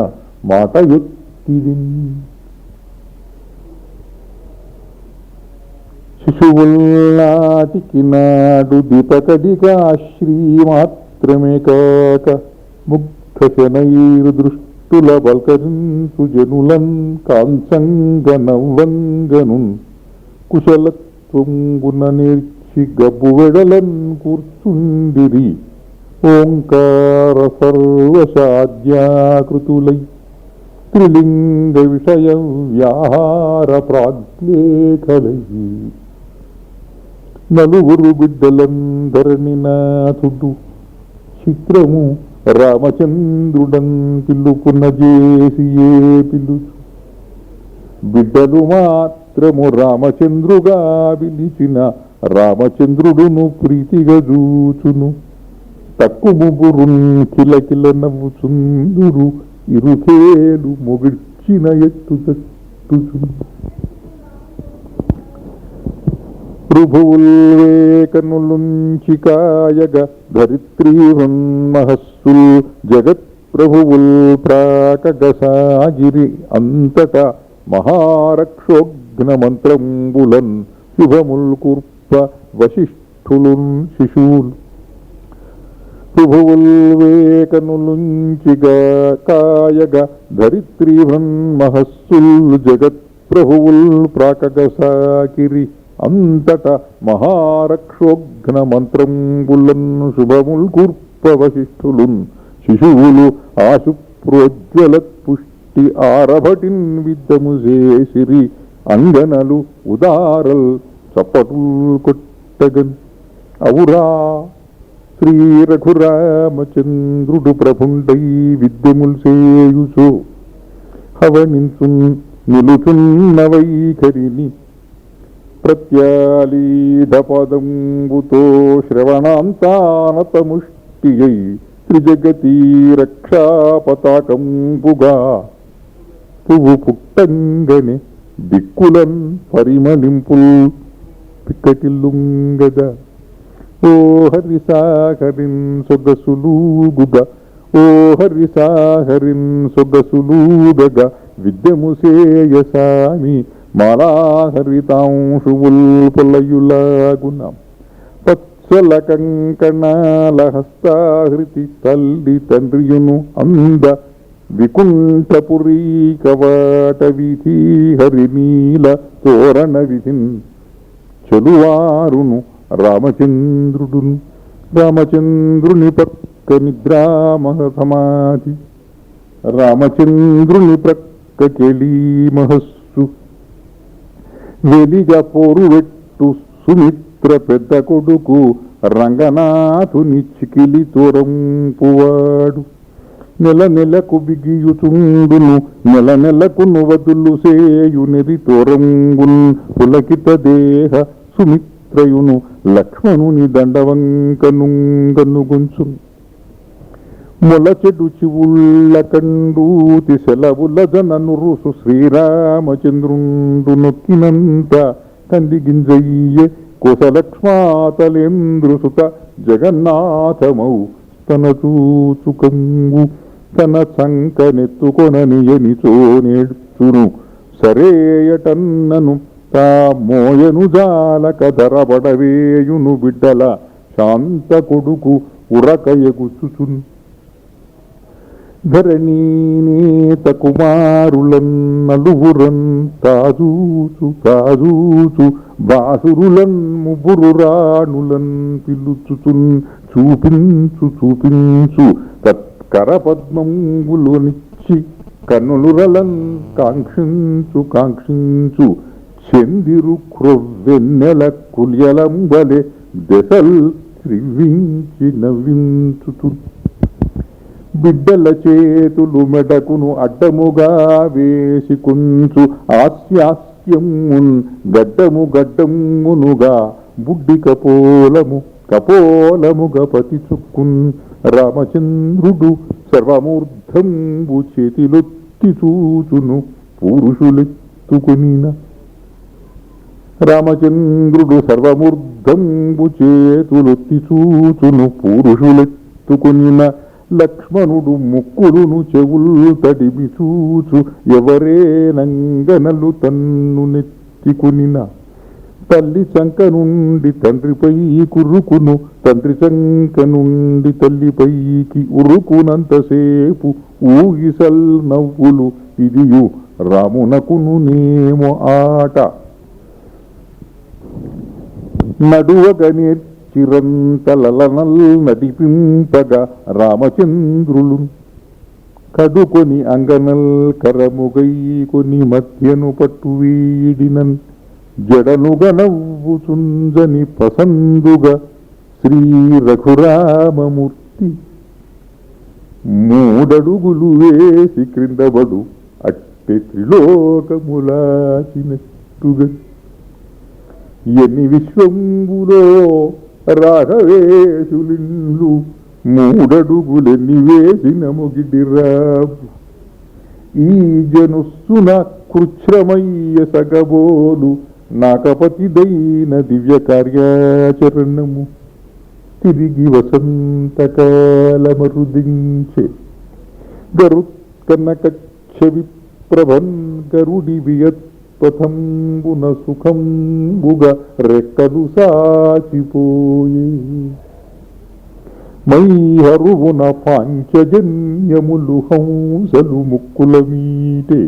మాట యొత్తిది. శిశువుల్నాటికి నాడు దీపకడిగా శ్రీమాత్రమే కాక ముగ్ధ శనైరు దృష్టుల బల్కరించు జనులన్ కాంసంగ నవ్వంగను కుశలత్వంగున నేర్చి గబ్బు వెడలన్ కూర్చుండిరి. ఓంకార సర్వసాధ్యాకృతులై త్రిలింగ విషయ వ్యాహార ప్రాగ్లేఖలై నలుగురు బిడ్డలందరిని నాథుడు చిత్రము రామచంద్రుడన్ పిల్లుకున్న జేసియే పిలుచు. బిడ్డలు మాత్రము రామచంద్రుగా పిలిచిన రామచంద్రుడును ప్రీతిగా చూచును. తక్కువ ముగ్గురున్ కిలకిల నవ్వుచుందురు ఇరుకేలు మొగిడ్చిన ఎత్తు తట్టుచును. ప్రభువుల్వేకనులుంచి కాయగ ధరిత్రీహృన్మహస్సుల్ జగత్ ప్రభువుల్ ప్రాకగసాగిరి అంతట మహారక్షోఘ్న మంత్రంబులన్ శుభముల్ కూర్ప వశిష్ఠులున్ శిశువుల్. ప్రభువుల్వేకనులుంచిగా కాయగ ధరిత్రీహృన్మహస్సుల్ జగత్ ప్రభువుల్ ప్రాకగసాగిరి అంతట మహారక్షోఘ్న మంత్రంబులన్ శుభముల్ కూర్ప వశిష్ఠులున్ శిశువులు ఆశుప్రోజ్వలత్ పుష్టి ఆరభటిన్ విద్దము చేసిరి. అంగనలు ఉదారల్ చప్పటుల్ కొట్టగన్ ఔరా శ్రీ రఘురామచంద్రుడు ప్రభుండై విద్యముల్ సేయుచో హవనించున్ నిలుచున్న వైఖరిని ప్రత్యాలీధపదంబుతో శ్రవణాంతానతముష్టియై త్రిజగతీ రక్షాపతాకంబుగా పువ్వు పుట్టంగని దిక్కులన్ పరిమళింపుల్ పిక్కటిల్లుంగగా. ఓ హరిసాహరిన్ సొగసులూగుగా ఓ హరిసాహరిన్ సొగసులూగగా విద్యము సేయసామి మాలాహరితాంశువుల్ పొలయులాగున. పత్సల కంకణాల హస్తాహృతి తల్లి తండ్రియును అంద వికుంఠపురీ కవాట విధి హరినీల తోరణ విధిన్ చలువారును రామచంద్రుడును. రామచంద్రుని పక్క నిద్రామహ సమాధి రామచంద్రుని ప్రక్క కెళీమహస్సు వెలిగా పోరువెట్టు సుమిత్ర పెద్ద కొడుకు రంగనాథుని చికిలి తోరంపువాడు. నెల నెలకు బిగియుచుండును నెల నెలకు నువదులు సేయునిరి తోరంగున్ పులకిత దేహ సుమిత్రయును లక్ష్మణుని దండవంకనుంగనుగుంచు. మొలచెడు చివుళ్ళ కండూతి సెలవుల జననురుసు శ్రీరామచంద్రుండు నొక్కినంత కంది గింజయ్యే కోసలక్ష్మాతలేంద్రుసుత జగన్నాథమౌ తన చూచుకంగు తన చంకనెత్తుకొననియనిచో నేర్చును. సరేయటన్నను తా మోయను జాలక ధరబడవేయును బిడ్డల శాంత కొడుకు ఉరకయగుచుచున్. ధరణీనేత కుమారులన్ నలుగురన్ తాజూచు తాజూచు బాసురులన్ ముగ్గురు రాణులన్ పిలుచుచున్. చూపించు చూపించు తత్కర పద్మంబులోనిచ్చి కన్నులురలన్ కాంక్షించు కాంక్షించు. చెందిరు క్రొవ్వెన్నెల కుల్యలంబలే దశల్ త్రివించి నవ్వించుచు. బిడ్డల చేతులు మెడకును అడ్డముగా వేసి కుంచు హాస్యాస్యమున్ గడ్డము గడ్డమునుగా బుడ్డి కపోలముగా పతి చుక్కున్ రామచంద్రుడు సర్వమూర్ధంబు చేతిలొత్తి చూచును పురుషులెత్తుకునిన రామచంద్రుడు సర్వమూర్ధంబు చేతులొత్తి చూచును పురుషులెత్తుకునిన లక్ష్మణుడు ముక్కులును చెవులు తడిమి చూచు ఎవరేనంగనలు తన్ను నెత్తికునిన తల్లి చంక నుండి తండ్రిపై కురుకును తండ్రి చంక నుండి తల్లిపైకి ఉరుకునంతసేపు ఊగిసల్ నవ్వులు ఇదియు రామునకును నేమో ఆట నడువగనే చిరంతలనల్ నడిపింపగా రామచంద్రులు కడుకొని అంగనల్ కరముగై కొని మధ్యను పట్టు వీడినన్ జడనుగ నవ్వుచుంజని పసందుగా శ్రీ రఘురామమూర్తి మూడడుగులు వేసి క్రిందబడు అట్టె త్రిలోకములాచినట్టుగా ఎన్ని విశ్వంబులో రాఘవేశులిండ్లు మూడడుగులెన్ని వేసిన మొగిడిరాబు ఈ జనుస్సున కృచ్ఛ్రమయ్య సగబోలు నాకపతిదైన దివ్య కార్యాచరణము తిరిగి వసంతకాలమరుదించే గరుత్కనకచ్చ విప్రభన్ గరుడి వియత్పథంబున సుఖంబుగా రెక్కలు సాచిపోయే మైహరువున పాంచజన్యములు హంసలు ముక్కుల మీటే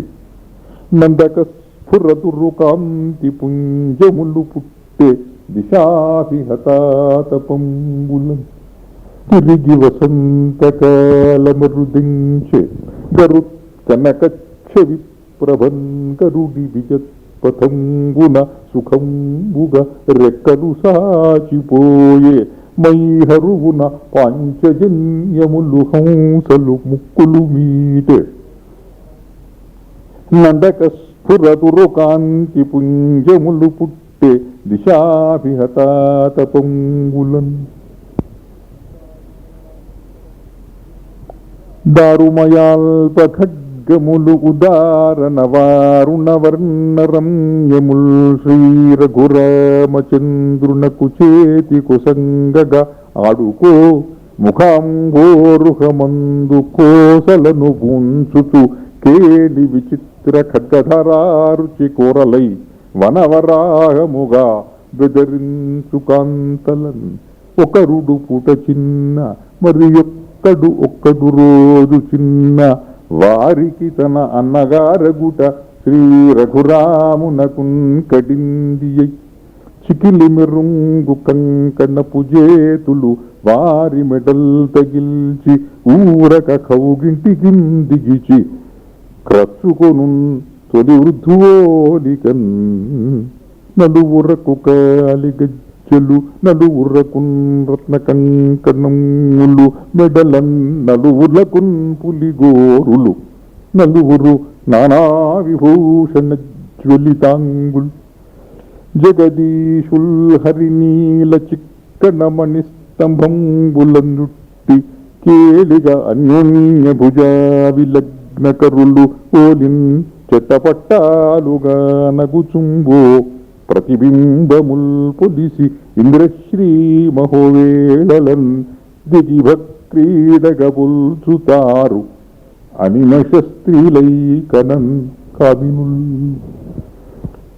నందక స్ఫురతురు కాంతి పుంజములు పుట్టే దిశాభిహతాతపంబులం తిరిగి వసంతకాలమరుదించే గరుత్కనకచ్చ విప్రభన్ గరుడి విజత్పథంబున సుఖంబుగా రెక్కలు సాచిపోయే మైహరువున పాంచజన్యములు హంసలు ముక్కులు మీటే నందక స్ఫురతురు కాంతి పుంజములు పుట్టే దిశాభిహతాతపంగులం దారుమయాల్ప ఖడ్గములు ఉదారణ వారుణ వర్ణరమ్యముల్ శ్రీ రఘురామచంద్రునకు చేతి కుసంగగా ఆడుకో ముఖాంబోరుహమందు కోసలను పూంచుచు కేలి విచిత్ర ఖడ్గధరారుచి కోరలై వనవరాగముగా బెదరించు కాంతలన్ ఒకరుడు పూట చిన్న మరి ఒక్కడు రోజు చిన్న వారికి తన అన్నగారగుట శ్రీ రఘురామునకున్ కడిందియై చికిలి మెరుంగు కంకణపు జేతులు వారి మెడల్ తగిల్చి ఊరక కౌగింటికిందిగిచి క్రచ్చుకొను తొలి వృద్ధువోలికన్ నలువురకు కాలిగజ్జలు నలువురకున్ రత్న కంకణములు మెడలన్ నలువులకున్ పులిగోరులు నలువురు నానా విభూషణ జ్వలితాంగుల్ జగదీశుల్ హరినీల చిక్కనమణి స్తంభంబులందుట్టి కేలిగా అన్యోన్య భుజా విలగ్నకరులు ఓలిన్ చెట్టపట్టాలుగా నగుచుంబో ప్రతిబింబముల్ పొలిసి ఇంద్రశ్రీ మహోవేళలన్ దిగిభక్రీడగ పుల్చుతారు అనిమష స్త్రీలై కనన్ కావినుల్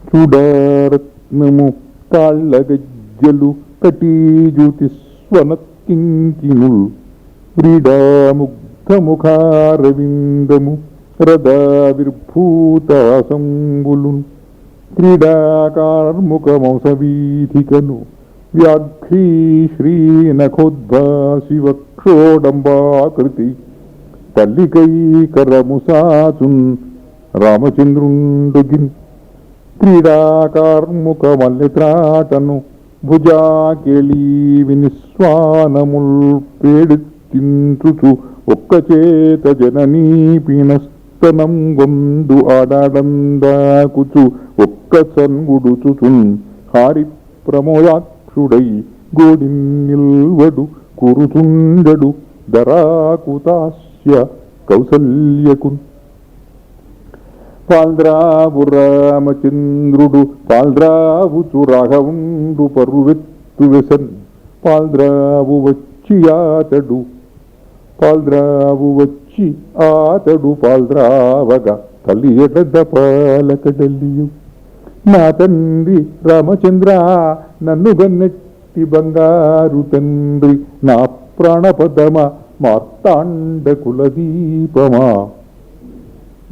చూడారత్నము కాళ్ళ గజ్జలు కటీజ్యోతి స్వనత్కింకినుల్ క్రీడాముగ్ధముఖారవిందము రదావిర్భూతాసంబులు క్రీడాకార్ముఖమంసవీధికను వ్యాఘ్రీ శ్రీనఖోద్భాసి వక్షోడంబాకృతి తల్లికై కరము సాచున్ రామచంద్రుండుగిన్ క్రీడాకార్ముఖ మల్లెత్రాటను భుజాకెళీ వినిస్వానముల్ పేడెత్తించుచు ఒక్క చేత జననీ పీనస్తనం గొందు ఆడాడందాకుచు ఒక్క సన్గుడుచుచున్ హారి ప్రమోదాక్షుడై గోడి నిల్వడు కురుచుండడు ధరాకుతాస్య కౌసల్యకున్. పాల్ద్రావు రామచంద్రుడు పాల్ద్రావుచు రాఘవుండు పరువెత్తు వెసన్ పాల్ద్రావు వచ్చి ఆతడు పాల్ద్రావగా తల్లి ఎడద పాలకడలియు. నా తండ్రి రామచంద్ర నన్ను గన్నెట్టి బంగారు తండ్రి నా ప్రాణపదమ మార్తాండ కులదీపమా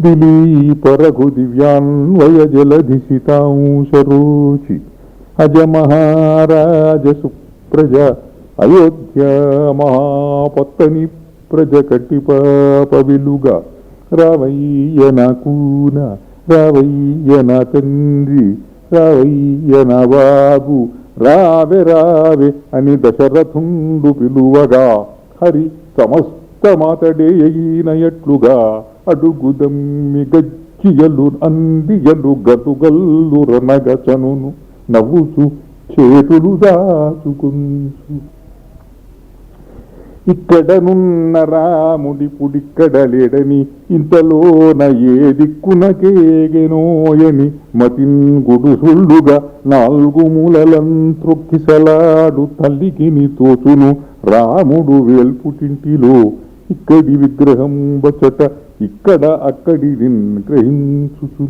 దిలీపరఘు దివ్యాన్వయ జలధిసితాంశరోచి అజమహారాజ సుప్రజ అయోధ్య మహాపత్తని ప్రజ కట్టిపాప విలుగా రావయ్య నా కూన రావయ్య నా తండ్రి రావయ్య నా బాబు రావే రావే అని దశరథుండు పిలువగా హరి సమస్త మాతడే అయిన ఎట్లుగా అడుగుదమ్మి గజ్జియలు అందియలు గతుగల్లు రనగచనును నవ్వుచు చేతులు దాచుకుంచు. ఇక్కడనున్న రాముడి పుడిక్కడ లేడని ఇంతలోన ఏ దిక్కునకేగెనోయని మతిన్ గుడుసుళ్ళుగా నాలుగు మూలలం త్రొక్కిసలాడు తల్లికిని తోచును రాముడు వేల్పుటింటిలో ఇక్కడి విగ్రహం బచట ఇక్కడ అక్కడి గ్రహించుచు.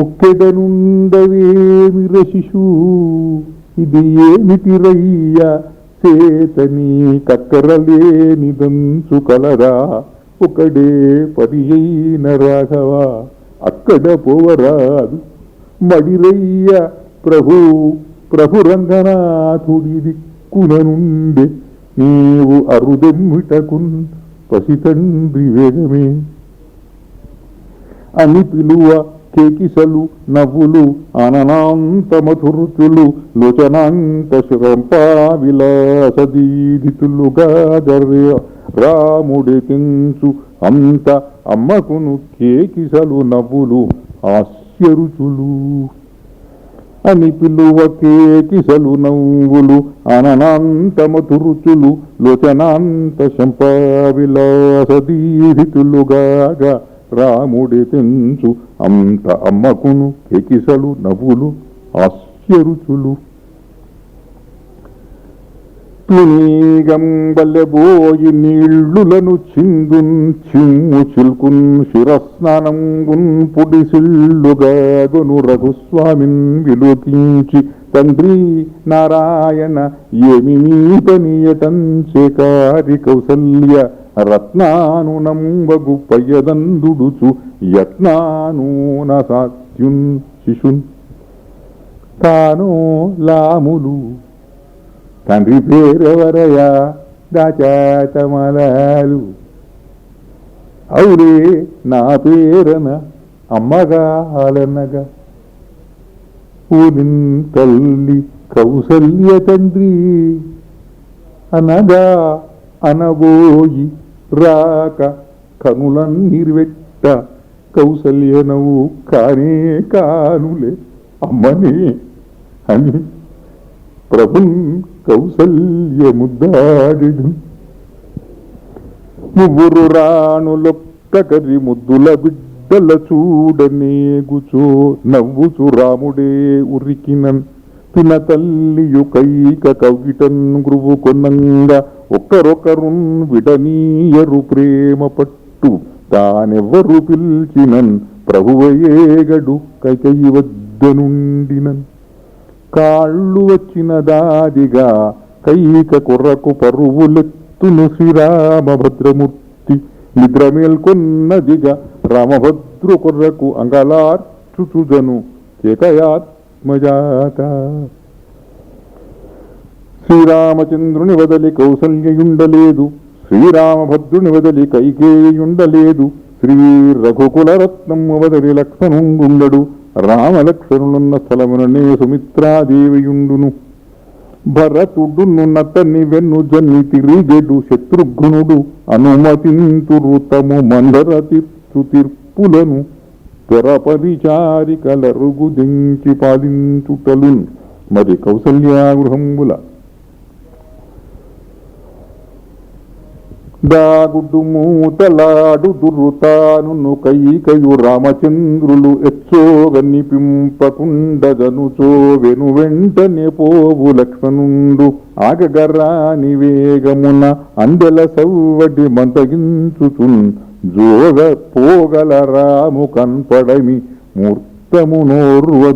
ఒక్కెడనుండవేమి రశిషు ఇది ఏమిటి రయ్య చేతని కక్కరలేనిదంచు కలరా ఒకడే పరియైన రాఘవ అక్కడ పోవరాదు మడిరయ్య ప్రభు రంగనాథుడి దిక్కున నుండే నీవు అరుదెమ్మిటకున్ పసితండ్రి వేగమే అని పిలువ కేకిసలు నవ్వులు ఆననాంత మధురుతులు లోచనాంత శిరంపా విలాసదీదితులుగా జర్య రాముడి తెంచు అంత అమ్మకును కేకిసలు నవ్వులు హాస్యరుచులు అని పిలువ కేకిసలు నవ్వులు ఆననాంత మధురుచులు లోచనాంత శంపా విలాసదీదితులుగా రాముడి తెంచు అంత అమ్మకును కేకిసలు నవ్వులు హాస్యరుచులు. తునీగంబలెబోయి నీళ్లులను చిందున్ చిమ్ము చిల్కున్ శిరస్నానంగున్ పుడిసిల్లుగాగొను రఘుస్వామిన్ విలోకించి తండ్రి నారాయణ ఏమి నీ పనియటంచే కారి కౌసల్య రత్నానునంబగు పయ్యదందుడుచు యత్నానూన సాత్యున్ శిశున్. తానో లాములు తండ్రి పేరెవరయా దాచాతమలాలు అవురే నా పేరన అమ్మగాలనగా పూనిన్ తల్లి కౌసల్య తండ్రి అనగా అనబోయి రాక కనులన్నిర్వెట్ట కౌసల్యనవు కానే కానులే అమ్మనే అని ప్రభున్ కౌసల్య ముద్దాడిడు. ముగ్గురు రాణులొక్కరి ముద్దుల బిడ్డల చూడనేగుచో నవ్వుచు రాముడే ఉరికినన్ పిన తల్లియు కైక కవిటన్ గురువు కొన్నంగా ఒక్కరొకరున్ విడనీయరు ప్రేమ పట్టు తానెవ్వరు పిల్చినన్ ప్రభువయేగడు కైకై వద్ద నుండినన్. కాళ్ళు వచ్చిన దాదిగా కైక కొర్రకు పరువులెత్తును శ్రీరామభద్రమూర్తి నిద్ర మేల్కొన్నదిగా రామభద్రు కొర్రకు అంగలార్చుచుజను కేకయాత్మజాత. శ్రీరామచంద్రుని వదలి కౌసల్యయుండలేదు శ్రీరామభద్రుని వదలి కైకేయుండలేదు శ్రీ రఘుకులరత్నము వదలి లక్ష్మణుంగుండడు రామలక్ష్మణులున్న స్థలముననే సుమిత్రాదేవియుండును. భరతుడును నతని వెన్ను జన్ని తిరిగెడు శత్రుఘ్నుడు అనుమతింతురు తము మందర తీర్పులను తెరపరిచారికలరుగు దించి పాలించుటలు. మరి కౌసల్యాగృహంబుల దాగుడు మూతలాడు దుర్రుతాను కైకయు రామచంద్రులు ఎచ్చోగని పింపకుండదనుచో వెను వెంటనే పోవు లక్ష్మణుండు ఆగగరాని వేగమున అందెల సవ్వడి మంతగించుచున్ జోగ పోగల రాము కన్పడమి మూర్తమునోర్వని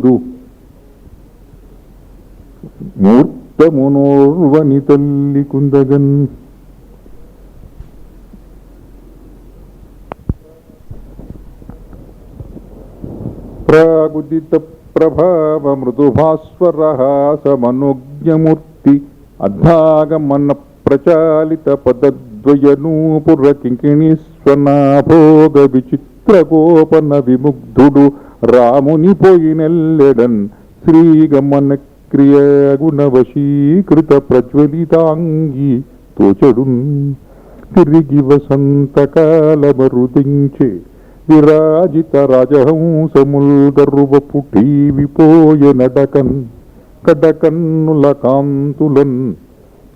తల్లి కుందగన్. ప్రాగుదిత ప్రభావ మృదుభాస్వరహాసమనుజ్ఞమూర్తి అద్భాగమన ప్రచాలిత పదద్వయనూపుర కింకిణీస్వనాభోగ విచిత్రగోపన విముగ్ధుడు రాముని పోయినెల్లెడన్ శ్రీగమన క్రియాగుణవశీకృత ప్రజ్వలితాంగి తోచడున్ తిరిగి వసంతకాలమరుదించే విరాజిత రాజహంసముల్ గర్వపు టీవిపోయ నడకన్ కడకన్నుల కాంతులన్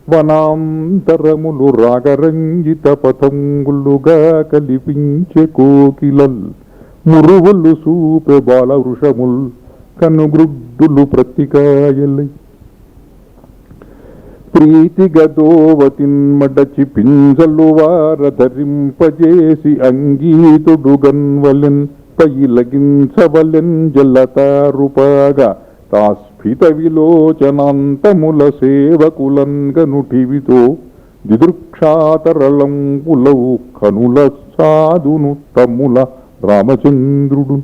వనాంతరములు రాగరంజిత పతంగులుగా కలిపించే కోకిలల్ మురువలు సూపె బాల వృషముల్ కనుగ్రుడ్డులు ప్రతికాయలై ప్రీతిగదోవతిన్మడచి పింజలు వారధరింపజేసి అంగీతుడు గన్వలెన్ పైలగించవలెన్ జలతారుపాగా తాస్ఫిత విలోచనాంతముల సేవకులన్ గనుటివితో దిదృక్షాతరళంబులవు కనుల సాధును తమ్ముల రామచంద్రుడు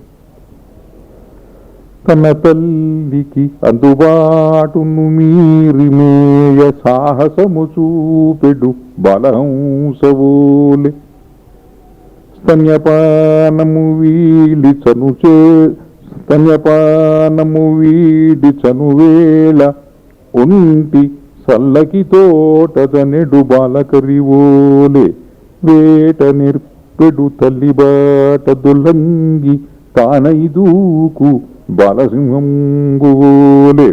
తన తల్లికి అందుబాటును మీరిమేయ సాహసము చూపెడు బలహంసవోలే స్తన్యపానము వీడి చనువేళ ఒంటి సల్లకి తోటదనెడు బాలకరివోలే వేట నిర్పెడు తల్లిబాట దుల్లంగి తానైదూకు బాలసింహంగువోలే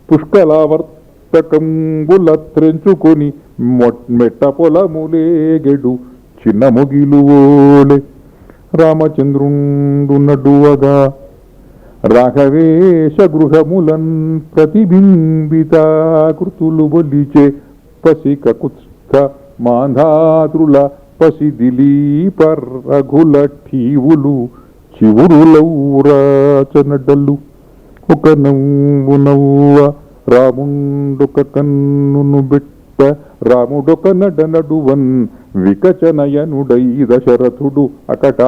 పుష్కలావర్తకంబుల త్రెంచుకొని మెట్ట పొలములేగెడు చిన్న ముగిలువోలే రామచంద్రుండు నడువగా రాఘవేశ గృహములన్ ప్రతిబింబితాకృతులు బొలిచే పసిక కుత్స్థ మాంధాతృల పసిదిలీప రఘుల ఠీవులు చివురులౌరాచనడలు ఒక నవ్వు నవ్వ రాముండొక కన్నును బెట్ట రాముడొక నడనడువన్ వికచనయనుడై దశరథుడు అకట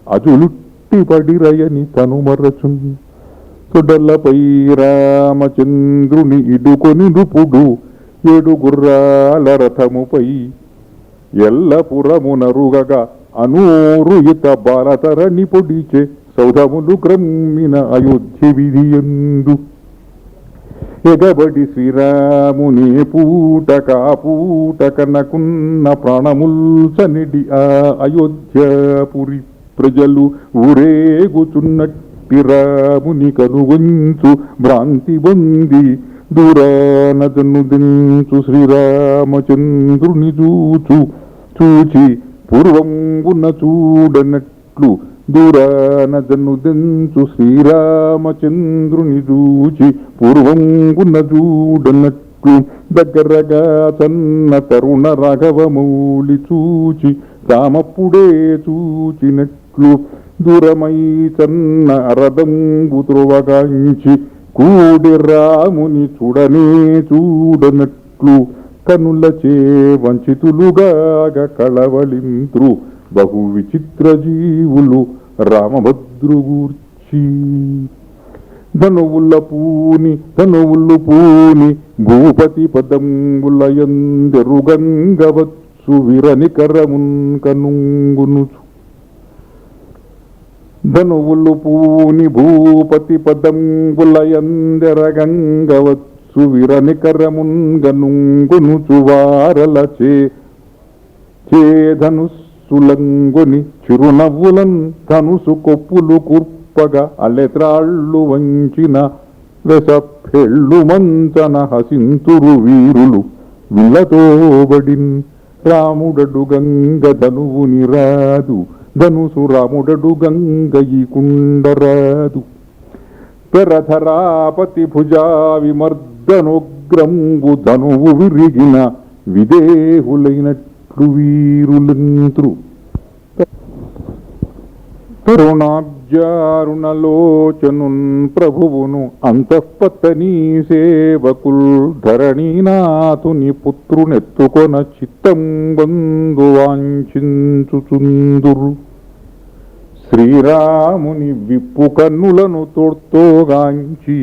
అజులుట్టి పడిరయని తనుమరచున్ తొడలపై రామచంద్రుని ఇడుకొని నృపుడు 7 గుర్రాల రథముపై ఎల్లపురమునరుగగా అనూరుయుత బాలతరణి పొడిచే సౌధములు క్రమ్మిన అయోధ్య విధియందు ఎగబడి శ్రీరాముని పూటకనకున్న ప్రాణముల్సనిడి ఆ అయోధ్యపురి ప్రజలు ఊరేగుచున్నట్టి రాముని కనుగొంచు భ్రాంతి పొంది దూరానదను దించు శ్రీరామచంద్రుని చూచి పూర్వంగున చూడనట్లు దూరానదను దించు శ్రీరామచంద్రుని చూచి పూర్వంగున చూడనట్లు దగ్గరగా సన్న తరుణ రాఘవమౌళి చూచి తామప్పుడే చూచినట్లు దూరమై సన్న అరదంబు త్రువగాంచి కూడి రాముని చూడనట్లు కనులచే వంచితులుగాగ కళవళింత్రు బహు విచిత్ర జీవులు రామభద్రుగుర్చి ధనువులు పూని భూపతి పదంబులయందెరుగంగవచ్చు విరనికరమున్ కనుంగునుచు ధనువులు పూని భూపతి పదంబులయందెరగంగవచ్చు సువిరనికరముంగనుంగును చువారలచే చేధనుస్సులంగుని చిరునవ్వులన్ ధనుసు కొప్పులు కూర్పగా అలెత్రాళ్ళు వంచిన వెసపెళ్ళు మంచన హసింతురు వీరులు విల్లతోబడిన్. రాముడడు గంగ ధనువుని రాదు, ధనుసు రాముడడు గంగ ఈ కుండరాదు. పెరధరాపతి భుజా విమర్దనోగ్రంబు ధనువు విరిగిన విదేహులైనట్లు వీరులంత్రు. తరుణాబ్జారుణలోచనున్ ప్రభువును అంతఃపత్తనీ సేవకుల్ ధరణీనాథుని పుత్రునెత్తుకొన చిత్తంబందు వాంఛించుచుందురు. శ్రీరాముని విప్పు కన్నులను తోడ్తోగాంచి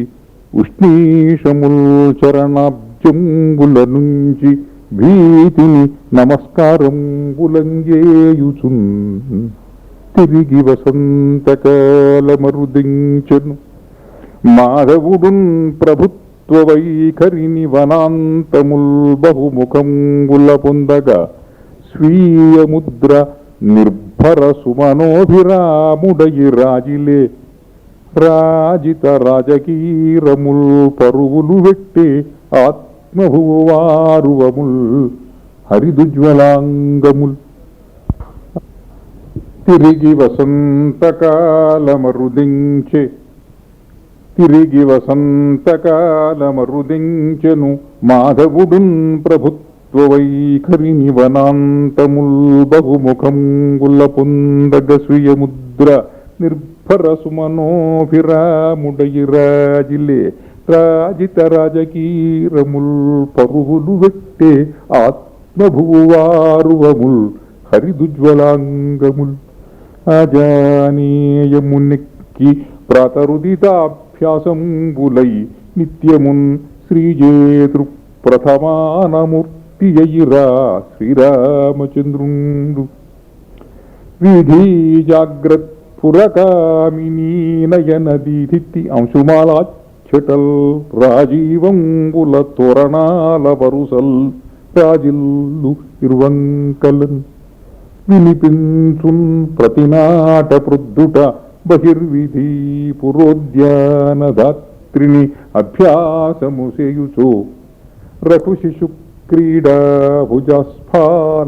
ఉష్ణీషముల్ చరణాబ్జంబుల నుంచి భీతిని నమస్కారంబులంజేయుచున్. తిరిగి వసంతకాలమరుదించెను మాధవుడున్ ప్రభుత్వ వైఖరిని వనాంతముల్ బహుముఖంబుల పొందగా స్వీయ ముద్ర నిర్భర సుమనోభిరాముడయి రాజిలే. రాజిత రాజకీరముల్ పరువులు వెట్టే ఆత్మభువారువముల్ హరిదుజ్వలాంగముల్. తిరిగి వసంతకాలమరుదించెను మాధవుడున్ ప్రభుత్వ వైఖరిని వనాంతముల్ బహుముఖంబుల పొందగ స్వీయ ముద్ర నిర్భర సుమనోభిరాముడయి రాజిలే. రాజిత రాజకీరముల్ పరువులు వెట్టే ఆత్మభువారువముల్ హరిదుజ్వలాంగముల్. అజానీయమునెక్కి ప్రాతరుదితాభ్యాసంబులై నిత్యమున్ శ్రీజేతృ ప్రథమానమూర్తియయిరా శ్రీరామచంద్రుండు. విధి జాగ్రత్ పురకామినీ నయన దీధిత్తి అంశుమాలాచ్చటల్ రాజీవంబుల తోరణాల వరుసల్ రాజిల్లు ఇరువంకలన్. వినిపించున్ ప్రతినాట ప్రొద్దుట బహిర్విధి పురోద్యాన ధాత్రిని అభ్యాసము చేయుచో రఘు శిశు క్రీడా భుజస్ఫాల